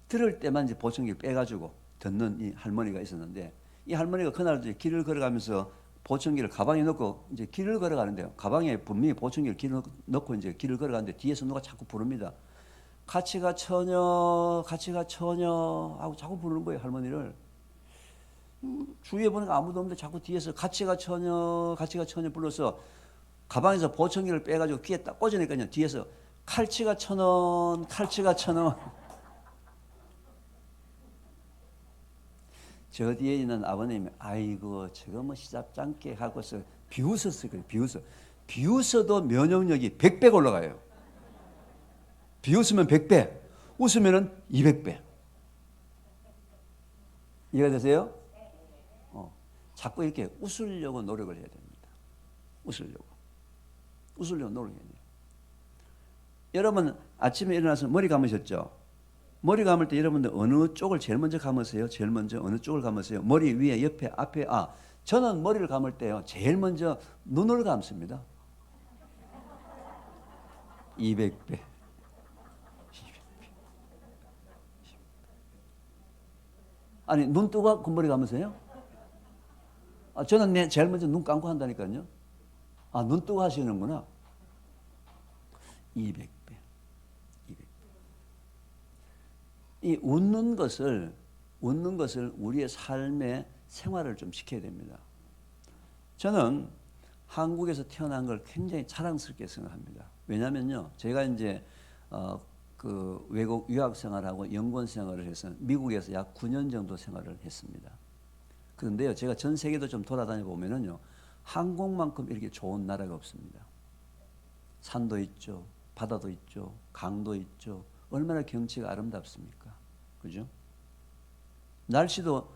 Speaker 1: 들을 때만 이제 보청기를 빼가지고 듣는 이 할머니가 있었는데 이 할머니가 그날 이제 길을 걸어가면서 보청기를 가방에 넣고 이제 길을 걸어가는데요. 가방에 분명히 보청기를 넣고 이제 길을 걸어가는데 뒤에서 누가 자꾸 부릅니다. 같이 가 처녀, 같이 가 처녀 하고 자꾸 부르는 거예요, 할머니를. 주위에 보니까 아무도 없는데 자꾸 뒤에서 같이 가 처녀, 같이 가 처녀 불러서 가방에서 보청기를 빼가지고 귀에 딱 꽂으니까요. 뒤에서 칼치가 천원, 칼치가 천원. 저 뒤에 있는 아버님이 아이고 저거 뭐 시잡잖게 하고서 비웃었어요. 비웃어도 면역력이 100배가 올라가요. 비웃으면 100배, 웃으면 200배. 이해가 되세요? 자꾸 이렇게 웃으려고 노력을 해야 됩니다. 웃으려고 노력해야 돼요. 여러분 아침에 일어나서 머리 감으셨죠? 머리 감을 때 여러분들 어느 쪽을 제일 먼저 감으세요? 제일 먼저 어느 쪽을 감으세요? 머리 위에, 옆에, 앞에. 저는 머리를 감을 때요. 제일 먼저 눈을 감습니다. 200배. 아니 눈 뜨고 그 머리 감으세요? 저는 제일 먼저 눈 감고 한다니까요. 눈 뜨고 하시는구나. 200배. 이 웃는 것을 웃는 것을 우리의 삶의 생활을 좀 시켜야 됩니다. 저는 한국에서 태어난 걸 굉장히 자랑스럽게 생각합니다. 왜냐면요, 제가 이제 그 외국 유학 생활하고 연구원 생활을 해서 미국에서 약 9년 정도 생활을 했습니다. 그런데요, 제가 전 세계도 좀 돌아다녀 보면은요, 한국만큼 이렇게 좋은 나라가 없습니다. 산도 있죠, 바다도 있죠, 강도 있죠. 얼마나 경치가 아름답습니까? 그죠? 날씨도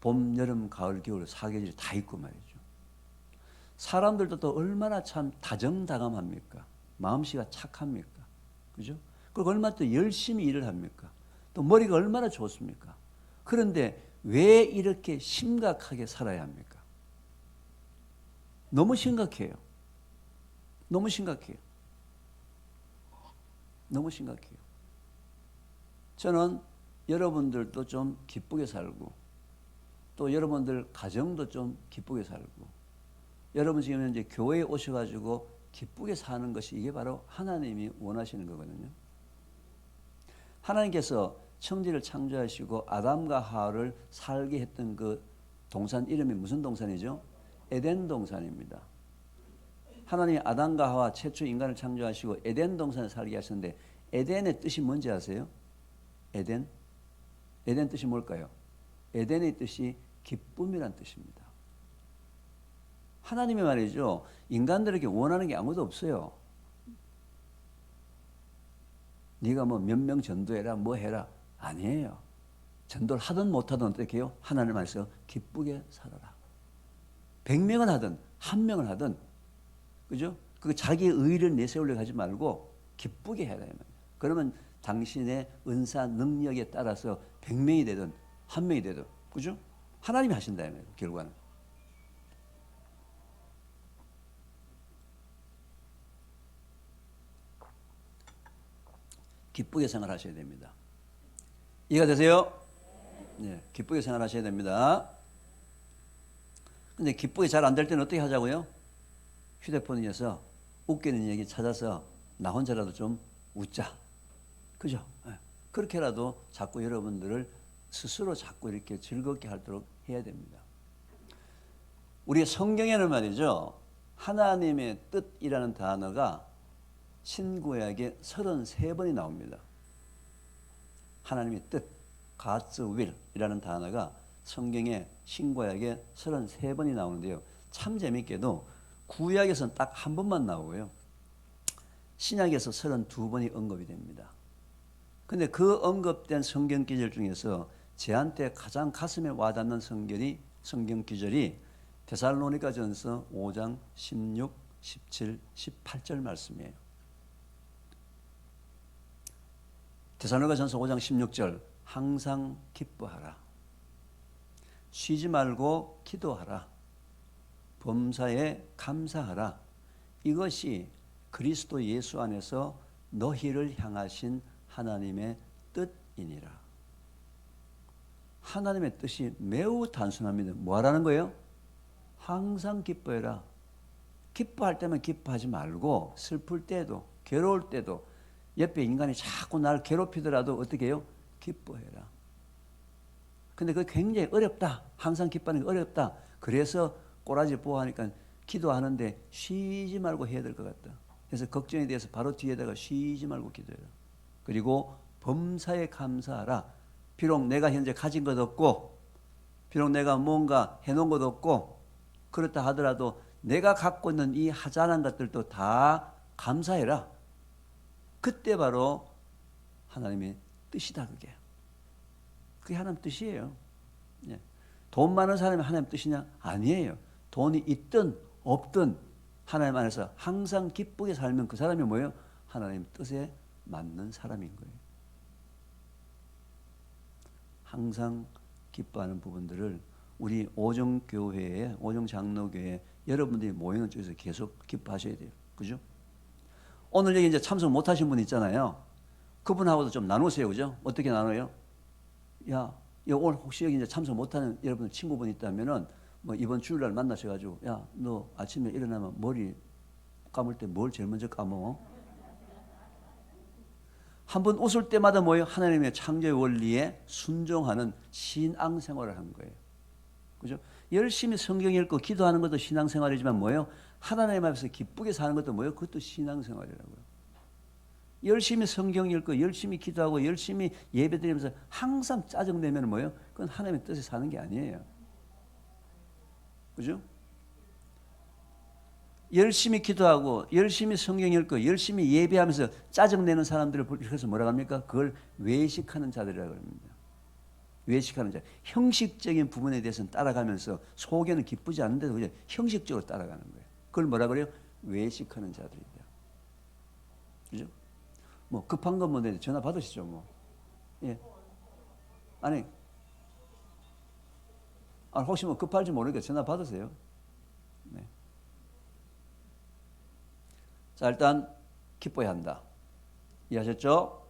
Speaker 1: 봄, 여름, 가을, 겨울 사계절이 다 있고 말이죠. 사람들도 또 얼마나 참 다정다감합니까? 마음씨가 착합니까? 그죠? 그리고 얼마나 또 열심히 일을 합니까? 또 머리가 얼마나 좋습니까? 그런데 왜 이렇게 심각하게 살아야 합니까? 너무 심각해요. 너무 심각해요. 너무 심각해요. 저는 여러분들도 좀 기쁘게 살고, 또 여러분들 가정도 좀 기쁘게 살고, 여러분 지금 이제 교회에 오셔가지고 기쁘게 사는 것이 이게 바로 하나님이 원하시는 거거든요. 하나님께서 천지를 창조하시고 아담과 하와를 살게 했던 그 동산 이름이 무슨 동산이죠? 에덴 동산입니다. 하나님이 아담과 하와 최초 인간을 창조하시고 에덴 동산에 살게 하셨는데, 에덴의 뜻이 뭔지 아세요? 에덴? 에덴 뜻이 뭘까요? 에덴의 뜻이 기쁨이란 뜻입니다. 하나님이 말이죠, 인간들에게 원하는 게 아무도 없어요. 네가 뭐 몇 명 전도해라 뭐 해라, 아니에요. 전도를 하든 못하든 어떻게 해요? 하나님 말씀 기쁘게 살아라. 100명을 하든 1명을 하든, 그죠? 그 자기의 의를 내세우려고 하지 말고 기쁘게 해라. 그러면 당신의 은사 능력에 따라서 100명이 되든 1명이 되든, 그죠? 하나님이 하신다, 결과는. 기쁘게 생활하셔야 됩니다. 이해가 되세요? 네, 기쁘게 생활하셔야 됩니다. 근데 기쁘게 잘 안 될 때는 어떻게 하자고요? 휴대폰에서 웃기는 얘기 찾아서 나 혼자라도 좀 웃자. 그죠? 네. 그렇게라도 자꾸 여러분들을 스스로 자꾸 이렇게 즐겁게 하도록 해야 됩니다. 우리 성경에는 말이죠, 하나님의 뜻이라는 단어가 신구약에 33번이 나옵니다. 하나님의 뜻, God's will 이라는 단어가 성경에 신구약에 33번이 나오는데요. 참 재밌게도 구약에서는 딱 한 번만 나오고요, 신약에서 32번이 언급이 됩니다. 근데 그 언급된 성경 기절 중에서 저한테 가장 가슴에 와닿는 성경 기절이 데살로니가전서 5장 16, 17, 18절 말씀이에요. 데살로니가전서 5장 16절, 항상 기뻐하라. 쉬지 말고 기도하라. 범사에 감사하라. 이것이 그리스도 예수 안에서 너희를 향하신 하나님의 뜻이니라. 하나님의 뜻이 매우 단순합니다. 뭐 하라는 거예요? 항상 기뻐해라. 기뻐할 때만 기뻐하지 말고 슬플 때도 괴로울 때도 옆에 인간이 자꾸 날 괴롭히더라도 어떻게 해요? 기뻐해라. 근데 그게 굉장히 어렵다. 항상 기뻐하는 게 어렵다. 그래서 꼬라지 보호하니까 기도하는데 쉬지 말고 해야 될 것 같다. 그래서 걱정에 대해서 바로 뒤에다가 쉬지 말고 기도해라. 그리고 범사에 감사하라. 비록 내가 현재 가진 것 없고, 비록 내가 뭔가 해놓은 것 없고, 그렇다 하더라도 내가 갖고 있는 이 하찮은 것들도 다 감사해라. 그때 바로 하나님의 뜻이다, 그게. 그게 하나님 뜻이에요. 예. 돈 많은 사람이 하나님 뜻이냐? 아니에요. 돈이 있든 없든 하나님 안에서 항상 기쁘게 살면 그 사람이 뭐예요? 하나님 뜻에 맞는 사람인 거예요. 항상 기뻐하는 부분들을 우리 오정교회에, 오정장로교회에 여러분들이 모이는 쪽에서 계속 기뻐하셔야 돼요. 그죠? 오늘 여기 이제 참석 못하신 분 있잖아요. 그분하고도 좀 나누세요. 그죠? 어떻게 나눠요? 야, 오늘 혹시 여기 이제 참석 못하는 여러분 친구분 있다면은 뭐 이번 주일날 만나셔가지고, 야, 너 아침에 일어나면 머리 감을 때 뭘 제일 먼저 감어? 한번 웃을 때마다 뭐예요? 하나님의 창조의 원리에 순종하는 신앙생활을 한 거예요. 그죠? 열심히 성경 읽고 기도하는 것도 신앙생활이지만 뭐예요? 하나님 앞에서 기쁘게 사는 것도 뭐예요? 그것도 신앙생활이라고요. 열심히 성경 읽고 열심히 기도하고 열심히 예배드리면서 항상 짜증내면 뭐예요? 그건 하나님의 뜻에 사는 게 아니에요. 그죠? 열심히 기도하고 열심히 성경 읽고 열심히 예배하면서 짜증내는 사람들을 그래서 뭐라고 합니까? 그걸 외식하는 자들이라고 합니다. 외식하는 자. 형식적인 부분에 대해서는 따라가면서 속에는 기쁘지 않은데도 그냥 형식적으로 따라가는 거예요. 그걸 뭐라 그래요? 외식하는 자들이다. 그죠? 뭐 급한 건 뭔데 전화 받으시죠, 뭐. 예. 아니, 혹시 뭐 급할지 모르니까 전화 받으세요. 네. 자, 일단 기뻐야 한다. 이해하셨죠?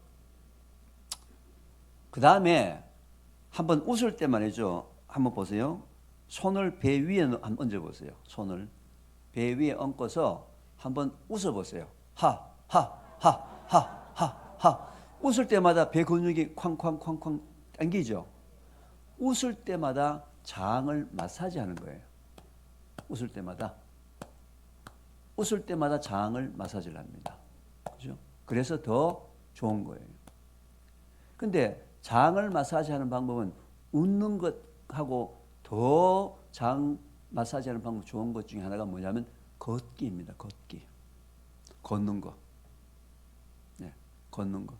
Speaker 1: 그 다음에 한번 웃을 때 말이죠. 한번 보세요. 손을 배 위에 한번 얹어보세요. 손을 배 위에 얹고서 한번 웃어보세요. 하, 하, 하, 하, 하, 하. 웃을 때마다 배 근육이 쾅쾅쾅쾅 당기죠. 웃을 때마다 장을 마사지하는 거예요. 웃을 때마다. 웃을 때마다 장을 마사지를 합니다. 그죠? 그래서 더 좋은 거예요. 근데 장을 마사지하는 방법은 웃는 것하고 더 장 마사지하는 방법 좋은 것 중에 하나가 뭐냐면 걷기입니다. 걷기. 걷는 거. 네, 걷는 거.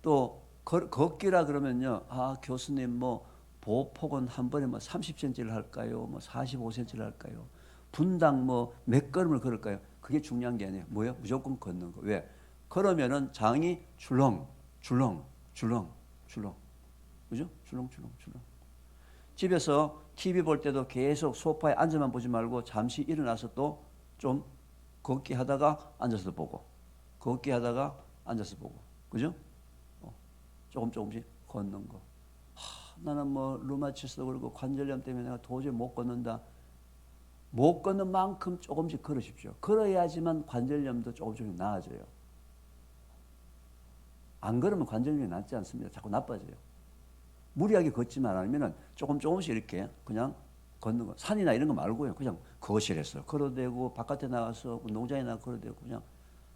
Speaker 1: 또 걷기라 그러면요. 아, 교수님 뭐 보폭은 한 번에 뭐 30cm를 할까요? 뭐 45cm를 할까요? 분당 뭐 몇 걸음을 걸을까요? 그게 중요한 게 아니에요. 뭐예요? 무조건 걷는 거. 왜? 걸으면은 장이 출렁, 출렁, 출렁, 출렁. 그죠? 출렁, 출렁, 출렁. 집에서 TV 볼 때도 계속 소파에 앉아만 보지 말고 잠시 일어나서 또 좀 걷기 하다가 앉아서 보고, 걷기 하다가 앉아서 보고. 그죠? 조금씩 걷는 거. 나는 뭐 루마티스도 그렇고 관절염 때문에 내가 도저히 못 걷는다. 못 걷는 만큼 조금씩 걸으십시오. 걸어야지만 관절염도 조금씩 나아져요. 안 걸으면 관절염이 낫지 않습니다. 자꾸 나빠져요. 무리하게 걷지만 않으면 조금씩 이렇게 그냥 걷는 거. 산이나 이런 거 말고요. 그냥 거실에서 걸어대고 바깥에 나가서 농장에 나가 걸어대고 그냥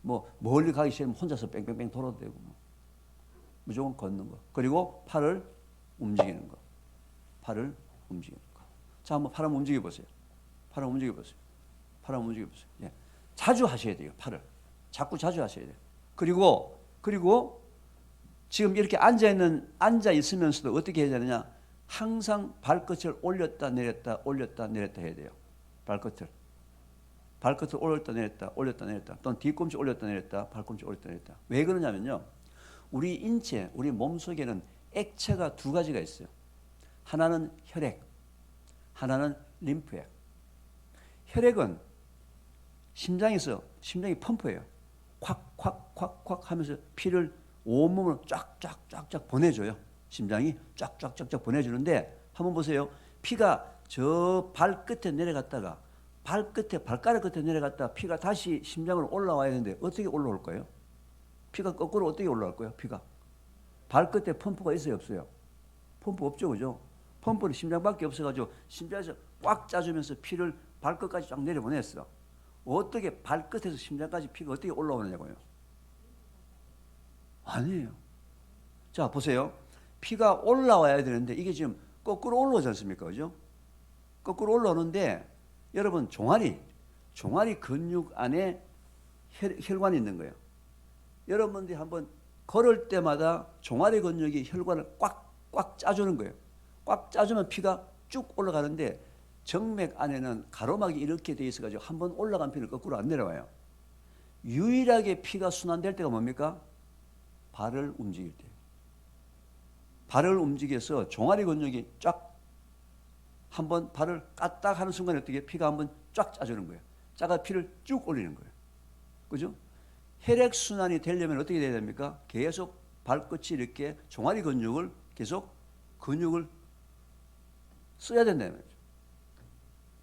Speaker 1: 뭐 멀리 가기 싫으면 혼자서 뺑뺑뺑 돌아대고 뭐. 무조건 걷는 거. 그리고 팔을 움직이는 거. 팔을 움직이는 거. 자, 한번 팔 한번 움직여 보세요. 팔을 움직여 보세요. 팔을 움직여 보세요. 예. 자주 하셔야 돼요. 팔을. 자주 하셔야 돼요. 그리고 지금 이렇게 앉아 있으면서도 어떻게 해야 되느냐? 항상 발끝을 올렸다 내렸다 해야 돼요. 발끝을 올렸다 내렸다 또는 뒤꿈치 올렸다 내렸다 발꿈치 올렸다 내렸다. 왜 그러냐면요. 우리 인체, 우리 몸속에는 액체가 두 가지가 있어요. 하나는 혈액, 하나는 림프액. 혈액은 심장이 펌프해요. 콱콱콱콱 하면서 피를 온몸으로 쫙쫙쫙쫙 보내줘요. 심장이 쫙쫙쫙쫙 보내주는데 한번 보세요. 피가 저 발끝에 내려갔다가 발가락 끝에 내려갔다가 피가 다시 심장으로 올라와야 되는데 어떻게 올라올 거예요? 피가 거꾸로 어떻게 올라갈 거예요? 피가 발끝에 펌프가 있어요, 없어요? 펌프 없죠, 그죠? 펌프는 심장밖에 없어가지고 심장에서 꽉 짜주면서 피를 발끝까지 쫙 내려보냈어. 어떻게 발끝에서 심장까지 피가 어떻게 올라오느냐고요? 아니에요. 자, 보세요. 피가 올라와야 되는데 이게 지금 거꾸로 올라오지 않습니까? 그죠? 거꾸로 올라오는데 여러분 종아리 근육 안에 혈관이 있는 거예요. 여러분들이 한번 걸을 때마다 종아리 근육이 혈관을 꽉 짜주는 거예요. 꽉 짜주면 피가 쭉 올라가는데 정맥 안에는 가로막이 이렇게 돼 있어가지고 한번 올라간 피는 거꾸로 안 내려와요. 유일하게 피가 순환될 때가 뭡니까? 발을 움직일 때. 발을 움직여서 종아리 근육이 쫙 한번 발을 까딱 하는 순간에 어떻게 피가 한번 쫙 짜주는 거예요. 짜가 피를 쭉 올리는 거예요. 그죠? 혈액순환이 되려면 어떻게 돼야 됩니까? 계속 발끝이 이렇게 종아리 근육을 계속 근육을 써야 된다는 거죠.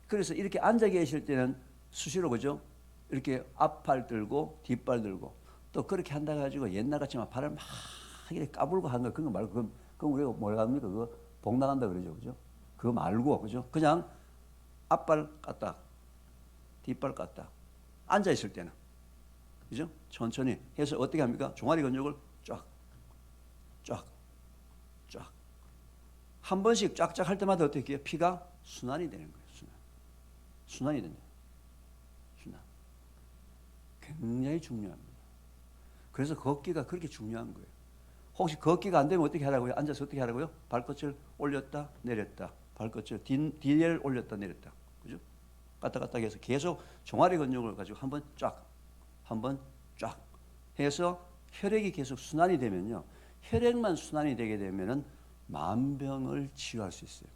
Speaker 1: 그래서 이렇게 앉아 계실 때는 수시로 그죠? 이렇게 앞발 들고 뒷발 들고 또 그렇게 한다 가지고 옛날 같지만 발을 막 이렇게 까불고 하는 거 그런 거 말고 그건 우리가 뭐라 합니까? 그거 복 나간다 그러죠, 그죠? 그거 말고 그죠? 그냥 앞발 까딱, 뒷발 까딱 앉아 있을 때는 그죠? 천천히 해서 어떻게 합니까? 종아리 근육을 쫙, 쫙, 쫙. 한 번씩 쫙쫙 할 때마다 어떻게 해요? 피가 순환이 되는 거예요. 순환이 된다. 순환. 굉장히 중요합니다. 그래서 걷기가 그렇게 중요한 거예요. 혹시 걷기가 안 되면 어떻게 하라고요? 앉아서 어떻게 하라고요? 발끝을 올렸다 내렸다. 발끝을 뒤를 올렸다 내렸다. 그죠? 갔다 갔다 해서 계속 종아리 근육을 가지고 한번 쫙, 한번 쫙 해서 혈액이 계속 순환이 되면요. 혈액만 순환이 되게 되면은 만병을 치유할 수 있어요.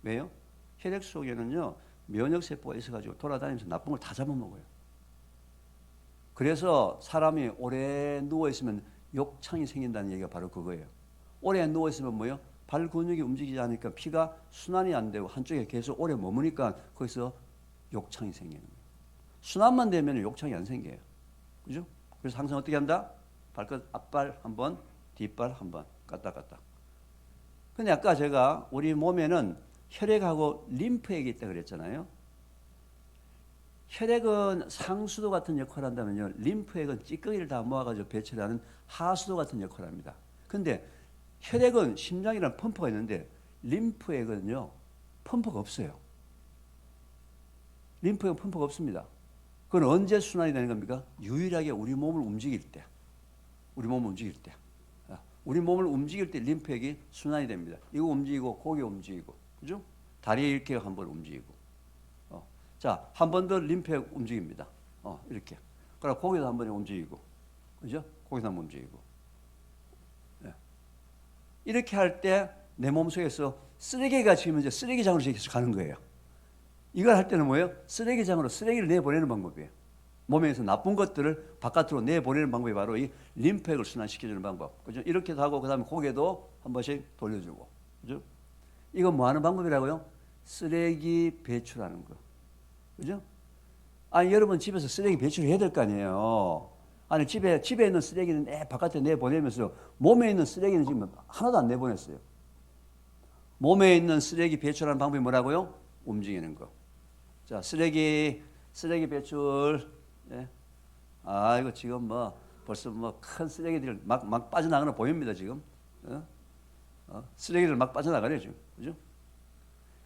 Speaker 1: 왜요? 혈액 속에는요 면역세포가 있어가지고 돌아다니면서 나쁜 걸 다 잡아먹어요. 그래서 사람이 오래 누워있으면 욕창이 생긴다는 얘기가 바로 그거예요. 오래 누워있으면 뭐예요? 발 근육이 움직이지 않으니까 피가 순환이 안 되고 한쪽에 계속 오래 머무니까 거기서 욕창이 생기는 거예요. 순환만 되면 욕창이 안 생겨요. 그죠? 그래서 항상 어떻게 한다? 발끝 앞발 한 번, 뒷발 한 번, 갔다 갔다. 근데 아까 제가 우리 몸에는 혈액하고 림프액이 있다고 그랬잖아요. 혈액은 상수도 같은 역할을 한다면요. 림프액은 찌꺼기를 다 모아가지고 배출을 하는 하수도 같은 역할을 합니다. 근데 혈액은 심장이라는 펌프가 있는데 림프액은요. 펌프가 없어요. 림프액은 펌프가 없습니다. 그건 언제 순환이 되는 겁니까? 유일하게 우리 몸을 움직일 때. 우리 몸을 움직일 때. 우리 몸을 움직일 때 림프액이 순환이 됩니다. 이거 움직이고 고개 움직이고. 그죠? 다리 이렇게 한번 움직이고. 자, 한 번 더 림프액 움직입니다. 이렇게. 그럼 고개도 한 번에 움직이고. 그죠? 고개도 한 번 움직이고. 예. 이렇게 할 때 내 몸속에서 쓰레기가 지금 이제 쓰레기장으로 계속 가는 거예요. 이걸 할 때는 뭐예요? 쓰레기장으로 쓰레기를 내보내는 방법이에요. 몸에서 나쁜 것들을 바깥으로 내보내는 방법이 바로 이 림프액을 순환시켜주는 방법. 그죠? 이렇게도 하고, 그 다음에 고개도 한 번씩 돌려주고. 그죠? 이건 뭐 하는 방법이라고요? 쓰레기 배출하는 거. 그죠? 아니, 여러분 집에서 쓰레기 배출해야 될 거 아니에요. 아니, 집에 있는 쓰레기는 바깥에 내보내면서 몸에 있는 쓰레기는 지금 하나도 안 내보냈어요. 몸에 있는 쓰레기 배출하는 방법이 뭐라고요? 움직이는 거. 자, 쓰레기 배출. 예. 아, 이거 지금 뭐 벌써 뭐 큰 쓰레기들 막 빠져나가는 거 보입니다, 지금. 쓰레기들 막 빠져나가네요, 지금. 그죠?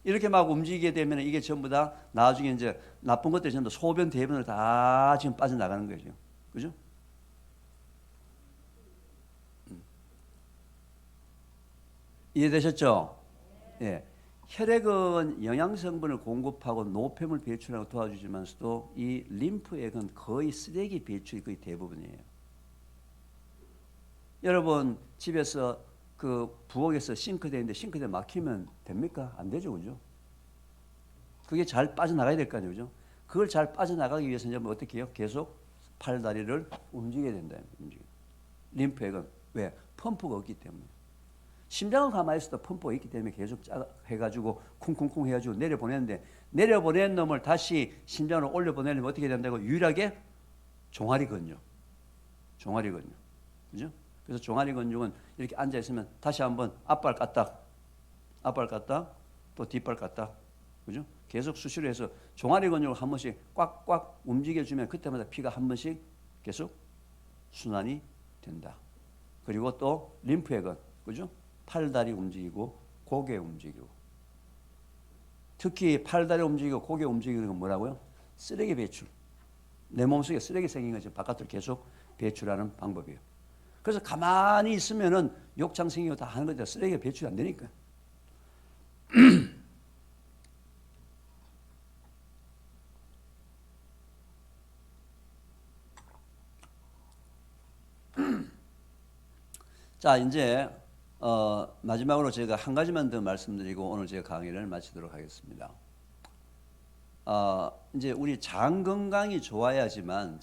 Speaker 1: 이렇게 막 움직이게 되면 이게 전부 다 나중에 이제 나쁜 것들이 전부 소변, 대변을 다 지금 빠져나가는 거예요, 지금. 그죠? 이해되셨죠? 예. 혈액은 영양성분을 공급하고 노폐물 배출하고 도와주지만서도 이 림프액은 거의 쓰레기 배출이 거의 대부분이에요. 여러분 집에서 그 부엌에서 싱크대에 있는데 싱크대 막히면 됩니까? 안 되죠, 그죠? 그게 잘 빠져나가야 될 거 아니에요, 그죠? 그걸 잘 빠져나가기 위해서는 어떻게 해요? 계속 팔다리를 움직여야 된다. 림프액은 왜? 펌프가 없기 때문에. 심장은 가만히 있어도 펌프가 있기 때문에 계속 해가지고 쿵쿵쿵 해가지고 내려보내는데 내려보낸 놈을 다시 심장으로 올려보내려면 어떻게 된다고? 유일하게 종아리 근육. 그죠? 그래서 종아리 근육은 이렇게 앉아있으면 다시 한번 앞발 까딱, 또 뒷발 까딱. 그죠? 계속 수시로 해서 종아리 근육을 한 번씩 꽉꽉 움직여주면 그때마다 피가 한 번씩 계속 순환이 된다. 그리고 또 림프액은, 그죠? 팔다리 움직이고 고개 움직이고. 특히 팔다리 움직이고 고개 움직이는 건 뭐라고요? 쓰레기 배출. 내 몸속에 쓰레기 생긴 것을 바깥으로 계속 배출하는 방법이에요. 그래서 가만히 있으면은 욕창 생기고 다 하는 건데 쓰레기가 배출이 안 되니까. 자, 이제 마지막으로 제가 한 가지만 더 말씀드리고 오늘 제 강의를 마치도록 하겠습니다. 이제 우리 장 건강이 좋아야지만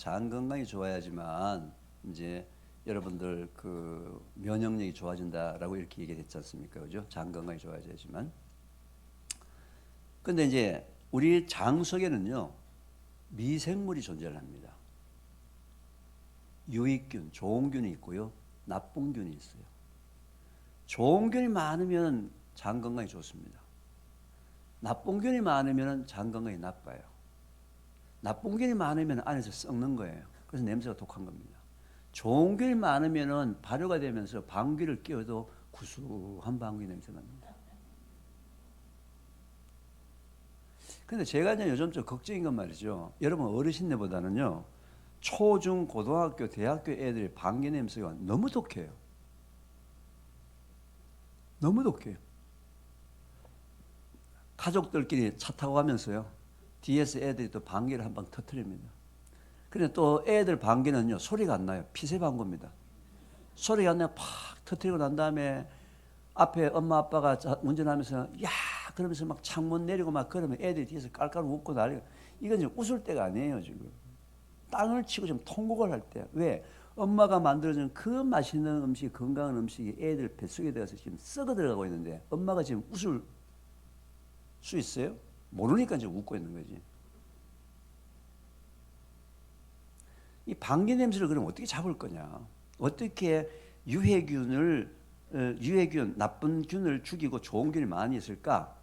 Speaker 1: 이제 여러분들 그 면역력이 좋아진다라고 이렇게 얘기했지 않습니까? 그죠? 장 건강이 좋아야지만. 근데 이제 우리 장 속에는요, 미생물이 존재를 합니다. 유익균, 좋은 균이 있고요. 나쁜 균이 있어요. 좋은 균이 많으면 장 건강이 좋습니다. 나쁜 균이 많으면 장 건강이 나빠요. 나쁜 균이 많으면 안에서 썩는 거예요. 그래서 냄새가 독한 겁니다. 좋은 균이 많으면 발효가 되면서 방귀를 뀌어도 구수한 방귀 냄새 납니다. 근데 제가 이제 요즘 좀 걱정인 건 말이죠. 여러분 어르신들보다는요, 초, 중, 고등학교, 대학교 애들이 방귀 냄새가 너무 독해요. 너무 독해요. 가족들끼리 차 타고 가면서요, 뒤에서 애들이 또 방귀를 한 방 터뜨립니다. 근데 또 애들 방귀는요, 소리가 안 나요. 피세방구입니다. 소리가 안 나요. 팍 터뜨리고 난 다음에 앞에 엄마 아빠가 운전하면서 야 그러면서 막 창문 내리고 막 그러면 애들이 뒤에서 깔깔 웃고 난리가. 이건 지금 웃을 때가 아니에요. 지금 땅을 치고 좀 통곡을 할 때. 왜? 엄마가 만들어준 그 맛있는 음식, 건강한 음식이 애들 뱃속에 들어가서 지금 썩어 들어가고 있는데 엄마가 지금 웃을 수 있어요? 모르니까 지금 웃고 있는 거지. 이 방귀 냄새를 그럼 어떻게 잡을 거냐? 어떻게 유해균, 나쁜 균을 죽이고 좋은 균이 많이 있을까?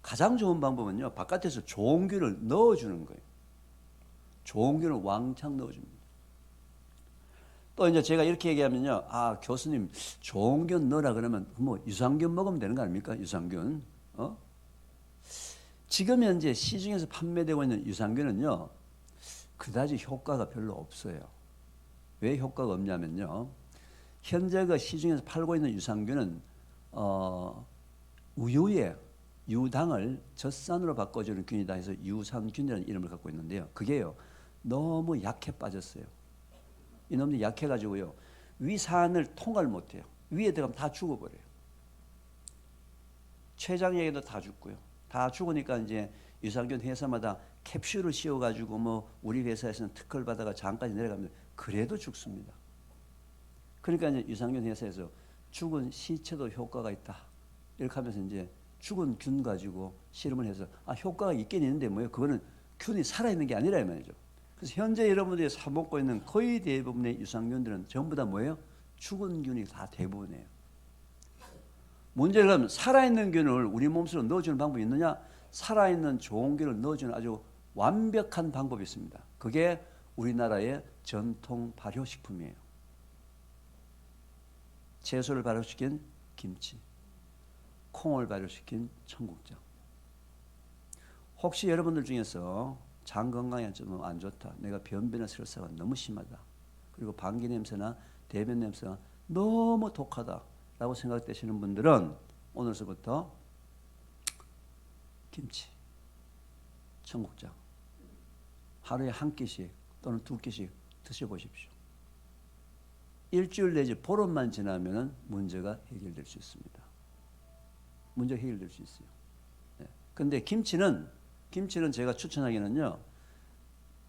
Speaker 1: 가장 좋은 방법은요, 바깥에서 좋은 균을 넣어주는 거예요. 좋은 균을 왕창 넣어줍니다. 또 이제 제가 이렇게 얘기하면요, 아, 교수님, 좋은 균 넣으라 그러면 뭐 유산균 먹으면 되는 거 아닙니까? 유산균. 지금 현재 시중에서 판매되고 있는 유산균은요, 그다지 효과가 별로 없어요. 왜 효과가 없냐면요, 현재 그 시중에서 팔고 있는 유산균은 우유에 유당을 젖산으로 바꿔주는 균이다 해서 유산균이라는 이름을 갖고 있는데요. 그게요, 너무 약해 빠졌어요. 이놈들이 약해가지고요, 위산을 통과를 못해요. 위에 들어가면 다 죽어버려요. 췌장에도 다 죽고요. 다 죽으니까 이제 유산균 회사마다 캡슐을 씌워가지고 뭐 우리 회사에서는 특허를 받아가 장까지 내려가면 그래도 죽습니다. 그러니까 이제 유산균 회사에서 죽은 시체도 효과가 있다 이렇게 하면서 이제 죽은 균 가지고 실험을 해서 아 효과가 있긴 있는데 뭐예요? 그거는 균이 살아있는 게 아니라 이 말이죠. 그래서 현재 여러분들이 사 먹고 있는 거의 대부분의 유산균들은 전부 다 뭐예요? 죽은 균이 다 대부분이에요. 문제는 살아있는 균을 우리 몸속으로 넣어주는 방법이 있느냐? 살아있는 좋은 균을 넣어주는 아주 완벽한 방법이 있습니다. 그게 우리나라의 전통 발효식품이에요. 채소를 발효시킨 김치, 콩을 발효시킨 청국장. 혹시 여러분들 중에서 장 건강에 좀 안 좋다, 내가 변비나 설사가 너무 심하다, 그리고 방귀 냄새나 대변 냄새가 너무 독하다라고 생각되시는 분들은 오늘서부터 김치, 청국장 하루에 한 끼씩 또는 두 끼씩 드셔보십시오. 일주일 내지 보름만 지나면 문제가 해결될 수 있습니다. 문제 해결될 수 있어요. 그런데 김치는 제가 추천하기는요,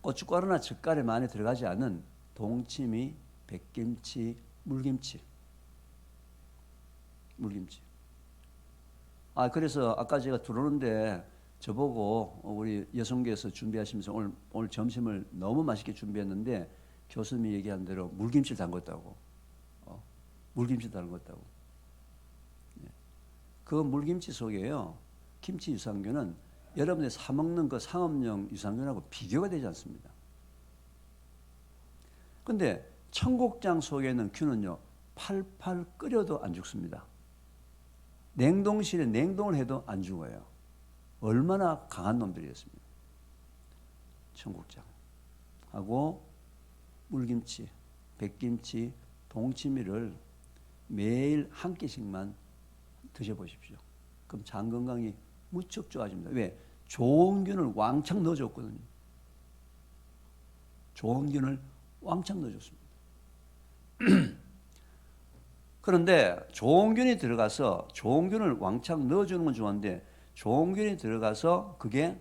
Speaker 1: 고춧가루나 젓갈에 많이 들어가지 않은 동치미, 백김치, 물김치. 아, 그래서 아까 제가 들어오는데 저보고 우리 여성교에서 준비하시면서 오늘 점심을 너무 맛있게 준비했는데 교수님이 얘기한 대로 물김치를 담궜다고. 물김치 담궜다고. 그 물김치 속에요, 김치 유산균은 여러분이 사 먹는 그 상업용 유산균하고 비교가 되지 않습니다. 근데 청국장 속에 있는 균은요, 팔팔 끓여도 안 죽습니다. 냉동실에 냉동을 해도 안 죽어요. 얼마나 강한 놈들이었습니까? 청국장하고 물김치, 백김치, 동치미를 매일 한 끼씩만 드셔보십시오. 그럼 장 건강이 무척 좋아집니다. 왜? 좋은 균을 왕창 넣어줬거든요. 좋은 균을 왕창 넣어줬습니다. 그런데 좋은 균이 들어가서 좋은 균을 왕창 넣어주는 건 좋은데 좋은 균이 들어가서 그게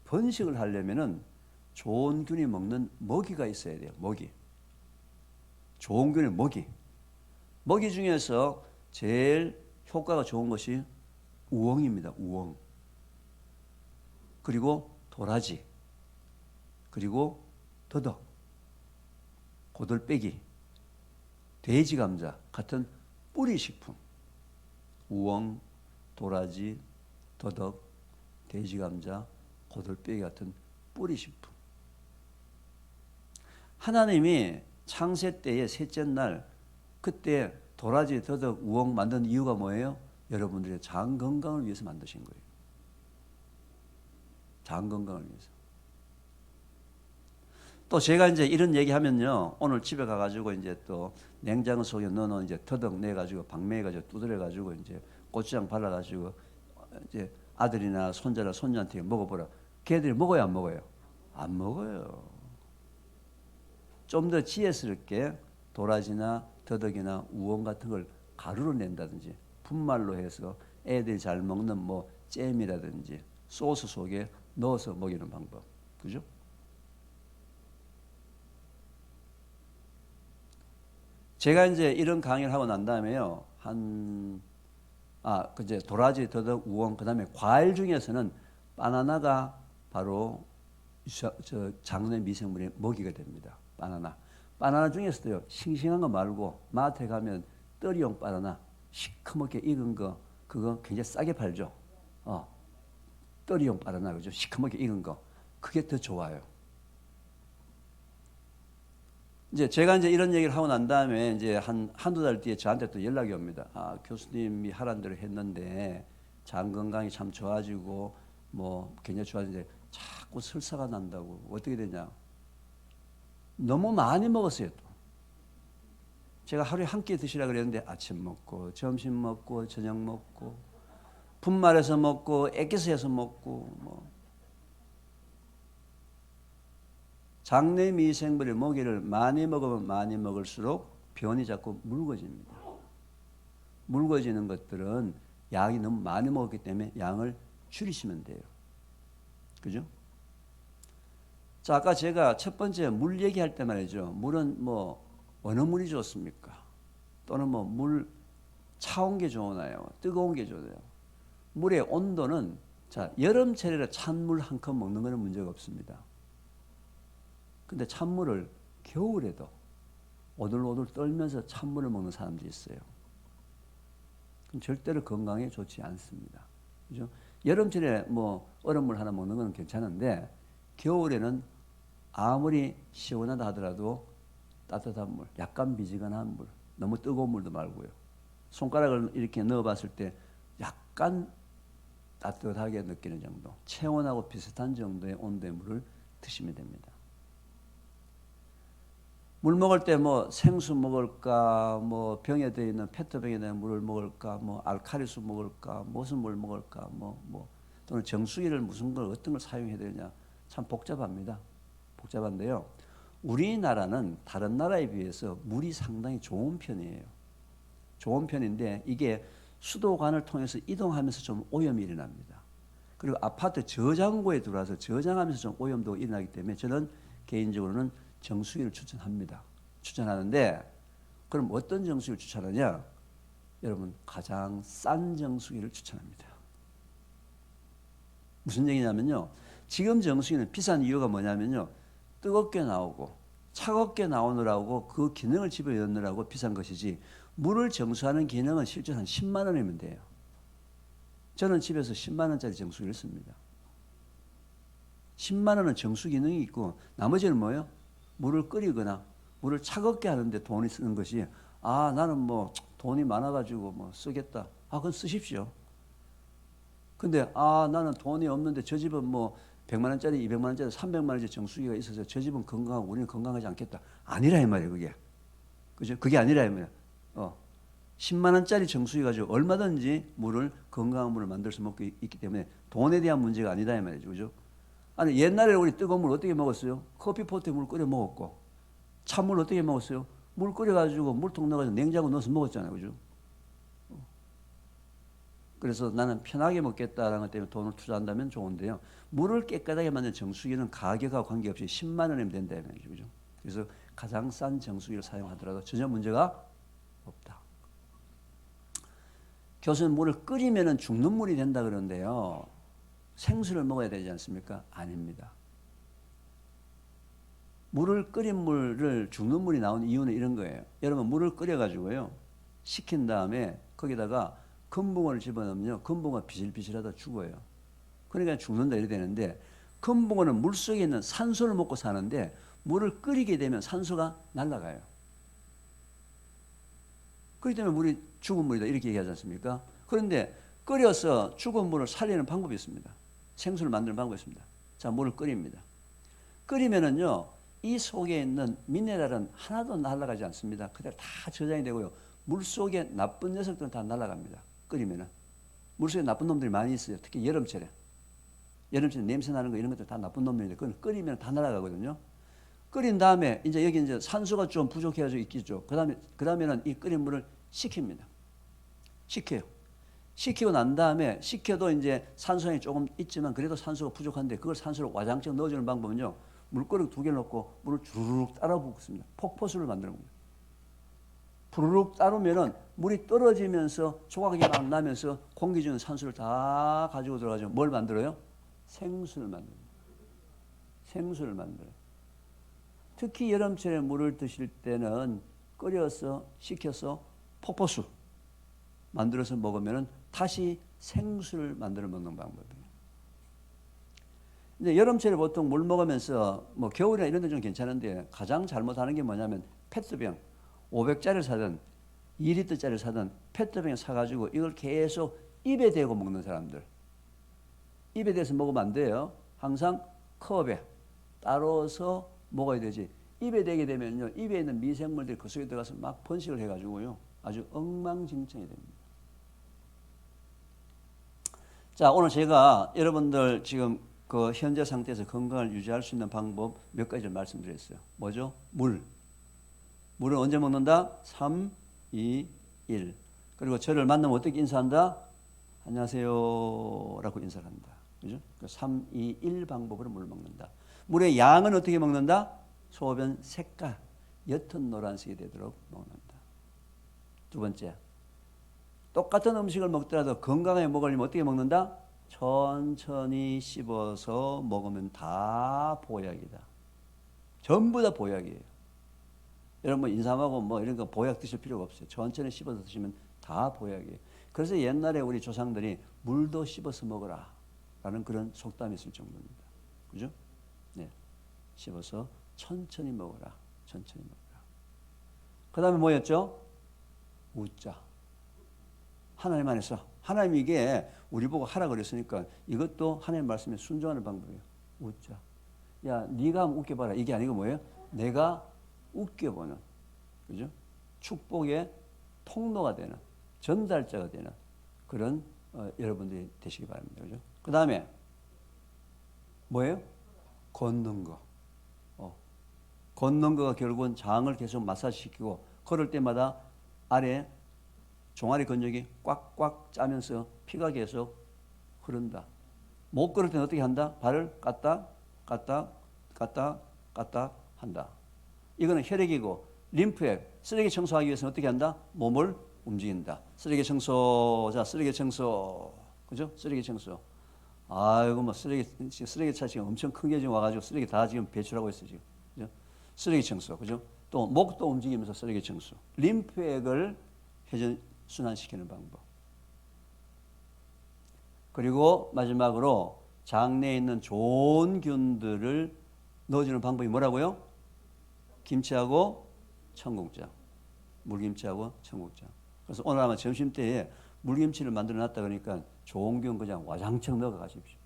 Speaker 1: 번식을 하려면은 좋은 균이 먹는 먹이가 있어야 돼요. 먹이. 좋은 균의 먹이. 먹이 중에서 제일 효과가 좋은 것이 우엉입니다. 우엉. 그리고 도라지. 그리고 더덕. 고들빼기, 돼지 감자 같은 뿌리 식품, 우엉, 도라지, 더덕, 돼지 감자, 고들빼기 같은 뿌리 식품. 하나님이 창세 때의 셋째 날 그때 도라지, 더덕, 우엉 만든 이유가 뭐예요? 여러분들의 장 건강을 위해서 만드신 거예요. 장 건강을 위해서. 또 제가 이제 이런 얘기 하면요, 오늘 집에 가가지고 이제 또 냉장고 속에 넣어놓은 이제 더덕 내가지고 방매해가지고 두드려가지고 이제 고추장 발라가지고 이제 아들이나 손자나 손녀한테 먹어보라. 걔들이 먹어요, 안 먹어요? 안 먹어요. 좀 더 지혜스럽게 도라지나 더덕이나 우엉 같은 걸 가루로 낸다든지 분말로 해서 애들이 잘 먹는 뭐 잼이라든지 소스 속에 넣어서 먹이는 방법. 그죠? 제가 이제 이런 강의를 하고 난 다음에요. 이제 도라지, 더덕, 우엉, 그 다음에 과일 중에서는 바나나가 바로 장내 미생물의 먹이가 됩니다. 바나나 중에서도요, 싱싱한 거 말고 마트에 가면 떨이용 바나나 시커멓게 익은 거 그거 굉장히 싸게 팔죠. 떨이용 바나나 그죠? 시커멓게 익은 거 그게 더 좋아요. 이제 제가 이제 이런 얘기를 하고 난 다음에 이제 한두 달 뒤에 저한테 또 연락이 옵니다. 교수님이 하라는 대로 했는데 장 건강이 참 좋아지고 뭐 굉장히 좋아지는데 자꾸 설사가 난다고 어떻게 되냐? 너무 많이 먹었어요. 또 제가 하루에 한 끼 드시라 그랬는데 아침 먹고 점심 먹고 저녁 먹고 분말해서 먹고 액기스 해서 먹고 뭐 장내 미생물의 먹이를 많이 먹으면 많이 먹을수록 변이 자꾸 묽어집니다. 묽어지는 것들은 양이 너무 많이 먹었기 때문에 양을 줄이시면 돼요. 그죠? 자, 아까 제가 첫 번째 물 얘기할 때 말이죠. 물은 뭐 어느 물이 좋습니까? 또는 뭐 물 차온 게 좋으나요? 뜨거운 게 좋나요? 물의 온도는 자, 여름철에 찬물 한 컵 먹는 것은 문제가 없습니다. 근데 찬물을 겨울에도 오들오들 떨면서 찬물을 먹는 사람들이 있어요. 그럼 절대로 건강에 좋지 않습니다. 그죠? 여름철에 뭐 얼음물 하나 먹는 건 괜찮은데 겨울에는 아무리 시원하다 하더라도 따뜻한 물, 약간 미지근한 물, 너무 뜨거운 물도 말고요. 손가락을 이렇게 넣어봤을 때 약간 따뜻하게 느끼는 정도, 체온하고 비슷한 정도의 온도의 물을 드시면 됩니다. 물 먹을 때 뭐 생수 먹을까, 뭐 병에 들어 있는 페트병에 대한 물을 먹을까, 뭐 알칼리수 먹을까, 무슨 물 먹을까, 또는 정수기를 무슨 걸 어떤 걸 사용해야 되냐, 참 복잡합니다. 복잡한데요. 우리나라는 다른 나라에 비해서 물이 상당히 좋은 편이에요. 좋은 편인데 이게 수도관을 통해서 이동하면서 좀 오염이 일어납니다. 그리고 아파트 저장고에 들어와서 저장하면서 좀 오염도 일어나기 때문에 저는 개인적으로는 정수기를 추천합니다. 추천하는데 그럼 어떤 정수기를 추천하냐? 여러분 가장 싼 정수기를 추천합니다. 무슨 얘기냐면요. 지금 정수기는 비싼 이유가 뭐냐면요. 뜨겁게 나오고 차갑게 나오느라고 그 기능을 집어넣느라고 비싼 것이지 물을 정수하는 기능은 실제로 한 10만 원이면 돼요. 저는 집에서 10만 원짜리 정수기를 씁니다. 10만 원은 정수 기능이 있고 나머지는 뭐예요? 물을 끓이거나 물을 차갑게 하는데 돈이 쓰는 것이 나는 뭐 돈이 많아가지고 뭐 쓰겠다. 그건 쓰십시오. 근데 나는 돈이 없는데 저 집은 뭐 100만 원짜리, 200만 원짜리, 300만 원짜리 정수기가 있어서 저 집은 건강하고 우리는 건강하지 않겠다. 아니라 이 말이에요, 그게. 그죠? 그게 아니라 이 말이에요. 10만 원짜리 정수기 가지고 얼마든지 물을 건강한 물을 만들 수 있기 때문에 돈에 대한 문제가 아니다 이 말이죠. 그죠? 아니 옛날에 우리 뜨거운 물 어떻게 먹었어요? 커피포트에 물 끓여 먹었고 찬물 어떻게 먹었어요? 물 끓여가지고 물통 넣어가지고 냉장고 넣어서 먹었잖아요. 그죠? 그래서 나는 편하게 먹겠다라는 것 때문에 돈을 투자한다면 좋은데요. 물을 깨끗하게 만든 정수기는 가격과 관계없이 10만 원이면 된다. 그죠? 그래서 가장 싼 정수기를 사용하더라도 전혀 문제가 없다. 교수는 물을 끓이면 죽는 물이 된다 그러는데요. 생수를 먹어야 되지 않습니까? 아닙니다. 물을 끓인 물을 죽는 물이 나오는 이유는 이런 거예요. 여러분 물을 끓여가지고요. 식힌 다음에 거기다가 금붕어를 집어넣으면요. 금붕어 비실비실하다 죽어요. 그러니까 죽는다 이래 되는데 금붕어는 물속에 있는 산소를 먹고 사는데 물을 끓이게 되면 산소가 날아가요. 그렇기 때문에 물이 죽은 물이다 이렇게 얘기하지 않습니까? 그런데 끓여서 죽은 물을 살리는 방법이 있습니다. 생수를 만드는 방법이 있습니다. 자, 물을 끓입니다. 끓이면은요, 이 속에 있는 미네랄은 하나도 날아가지 않습니다. 그대로 다 저장이 되고요. 물 속에 나쁜 녀석들은 다 날아갑니다. 끓이면은. 물 속에 나쁜 놈들이 많이 있어요. 특히 여름철에. 여름철에 냄새 나는 거 이런 것들 다 나쁜 놈들인데, 그건 끓이면 다 날아가거든요. 끓인 다음에 이제 여기 이제 산소가 좀 부족해가지고 있겠죠. 그다음에는 이 끓인 물을 식힙니다. 식혀요. 식히고 난 다음에 식혀도 이제 산소량이 조금 있지만 그래도 산소가 부족한데 그걸 산소를 와장창 넣어주는 방법은요. 물그릇 2개를 넣고 물을 주르륵 따라 붓습니다. 폭포수를 만드는 겁니다. 부르륵 따르면은 물이 떨어지면서 조각이 막 나면서 공기 중에 산소를 다 가지고 들어가죠. 뭘 만들어요? 생수를 만듭니다. 생수를 만들어요. 특히 여름철에 물을 드실 때는 끓여서 식혀서 폭포수 만들어서 먹으면 다시 생수를 만들어 먹는 방법이에요. 근데 여름철에 보통 물 먹으면서 뭐 겨울이나 이런 데 좀 괜찮은데 가장 잘못하는 게 뭐냐면 페트병 500짜리를 사든 2리터짜리를 사든 페트병에 사가지고 이걸 계속 입에 대고 먹는 사람들. 입에 대서 먹으면 안 돼요. 항상 컵에 따로서 먹어야 되지. 입에 대게 되면요, 입에 있는 미생물들이 그 속에 들어가서 막 번식을 해가지고요, 아주 엉망진창이 됩니다. 자, 오늘 제가 여러분들 지금 그 현재 상태에서 건강을 유지할 수 있는 방법 몇 가지를 말씀드렸어요. 뭐죠? 물. 물은 언제 먹는다? 3, 2, 1. 그리고 저를 만나면 어떻게 인사한다? 안녕하세요 라고 인사를 한다. 그죠? 3, 2, 1 방법으로 물을 먹는다. 물의 양은 어떻게 먹는다? 소변 색깔, 옅은 노란색이 되도록 먹는다. 두 번째, 똑같은 음식을 먹더라도 건강하게 먹으려면 어떻게 먹는다? 천천히 씹어서 먹으면 다 보약이다. 전부 다 보약이에요. 여러분 인삼하고 뭐 이런 거 보약 드실 필요가 없어요. 천천히 씹어서 드시면 다 보약이에요. 그래서 옛날에 우리 조상들이 물도 씹어서 먹어라 라는 그런 속담이 있을 정도입니다. 그죠? 네. 씹어서 천천히 먹어라. 천천히 먹어라. 그 다음에 뭐였죠? 우자. 하나님 안에서. 하나님 이게 우리 보고 하라 그랬으니까 이것도 하나님 말씀에 순종하는 방법이에요. 우자. 야, 네가 한번 웃겨봐라. 이게 아니고 뭐예요? 내가 웃겨보는. 그죠? 축복의 통로가 되는, 전달자가 되는 그런 여러분들이 되시기 바랍니다. 그죠? 그 다음에 뭐예요? 걷는 거. 걷는 거가 결국은 장을 계속 마사지시키고 걸을 때마다 아래 종아리 근육이 꽉꽉 짜면서 피가 계속 흐른다. 못 걸을 때는 어떻게 한다? 발을 까딱 까딱 까딱 까딱 한다. 이거는 혈액이고 림프액, 쓰레기 청소하기 위해서는 어떻게 한다? 몸을 움직인다. 쓰레기 청소, 자 쓰레기 청소, 그죠? 쓰레기 청소. 아이고 뭐 쓰레기차 지금 엄청 큰 게 지금 와가지고 쓰레기 다 지금 배출하고 있어 지금. 그죠? 쓰레기 청소, 그죠? 또 목도 움직이면서 쓰레기 청소. 림프액을 회전 순환시키는 방법. 그리고 마지막으로 장내에 있는 좋은 균들을 넣어주는 방법이 뭐라고요? 김치하고 청국장. 물김치하고 청국장. 그래서 오늘 아마 점심때에 물김치를 만들어 놨다 그러니까 좋은 균 그냥 와장창 넣어 가십시오.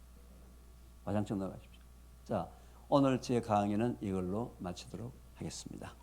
Speaker 1: 와장창 넣어 가십시오. 자, 오늘 제 강의는 이걸로 마치도록 하겠습니다.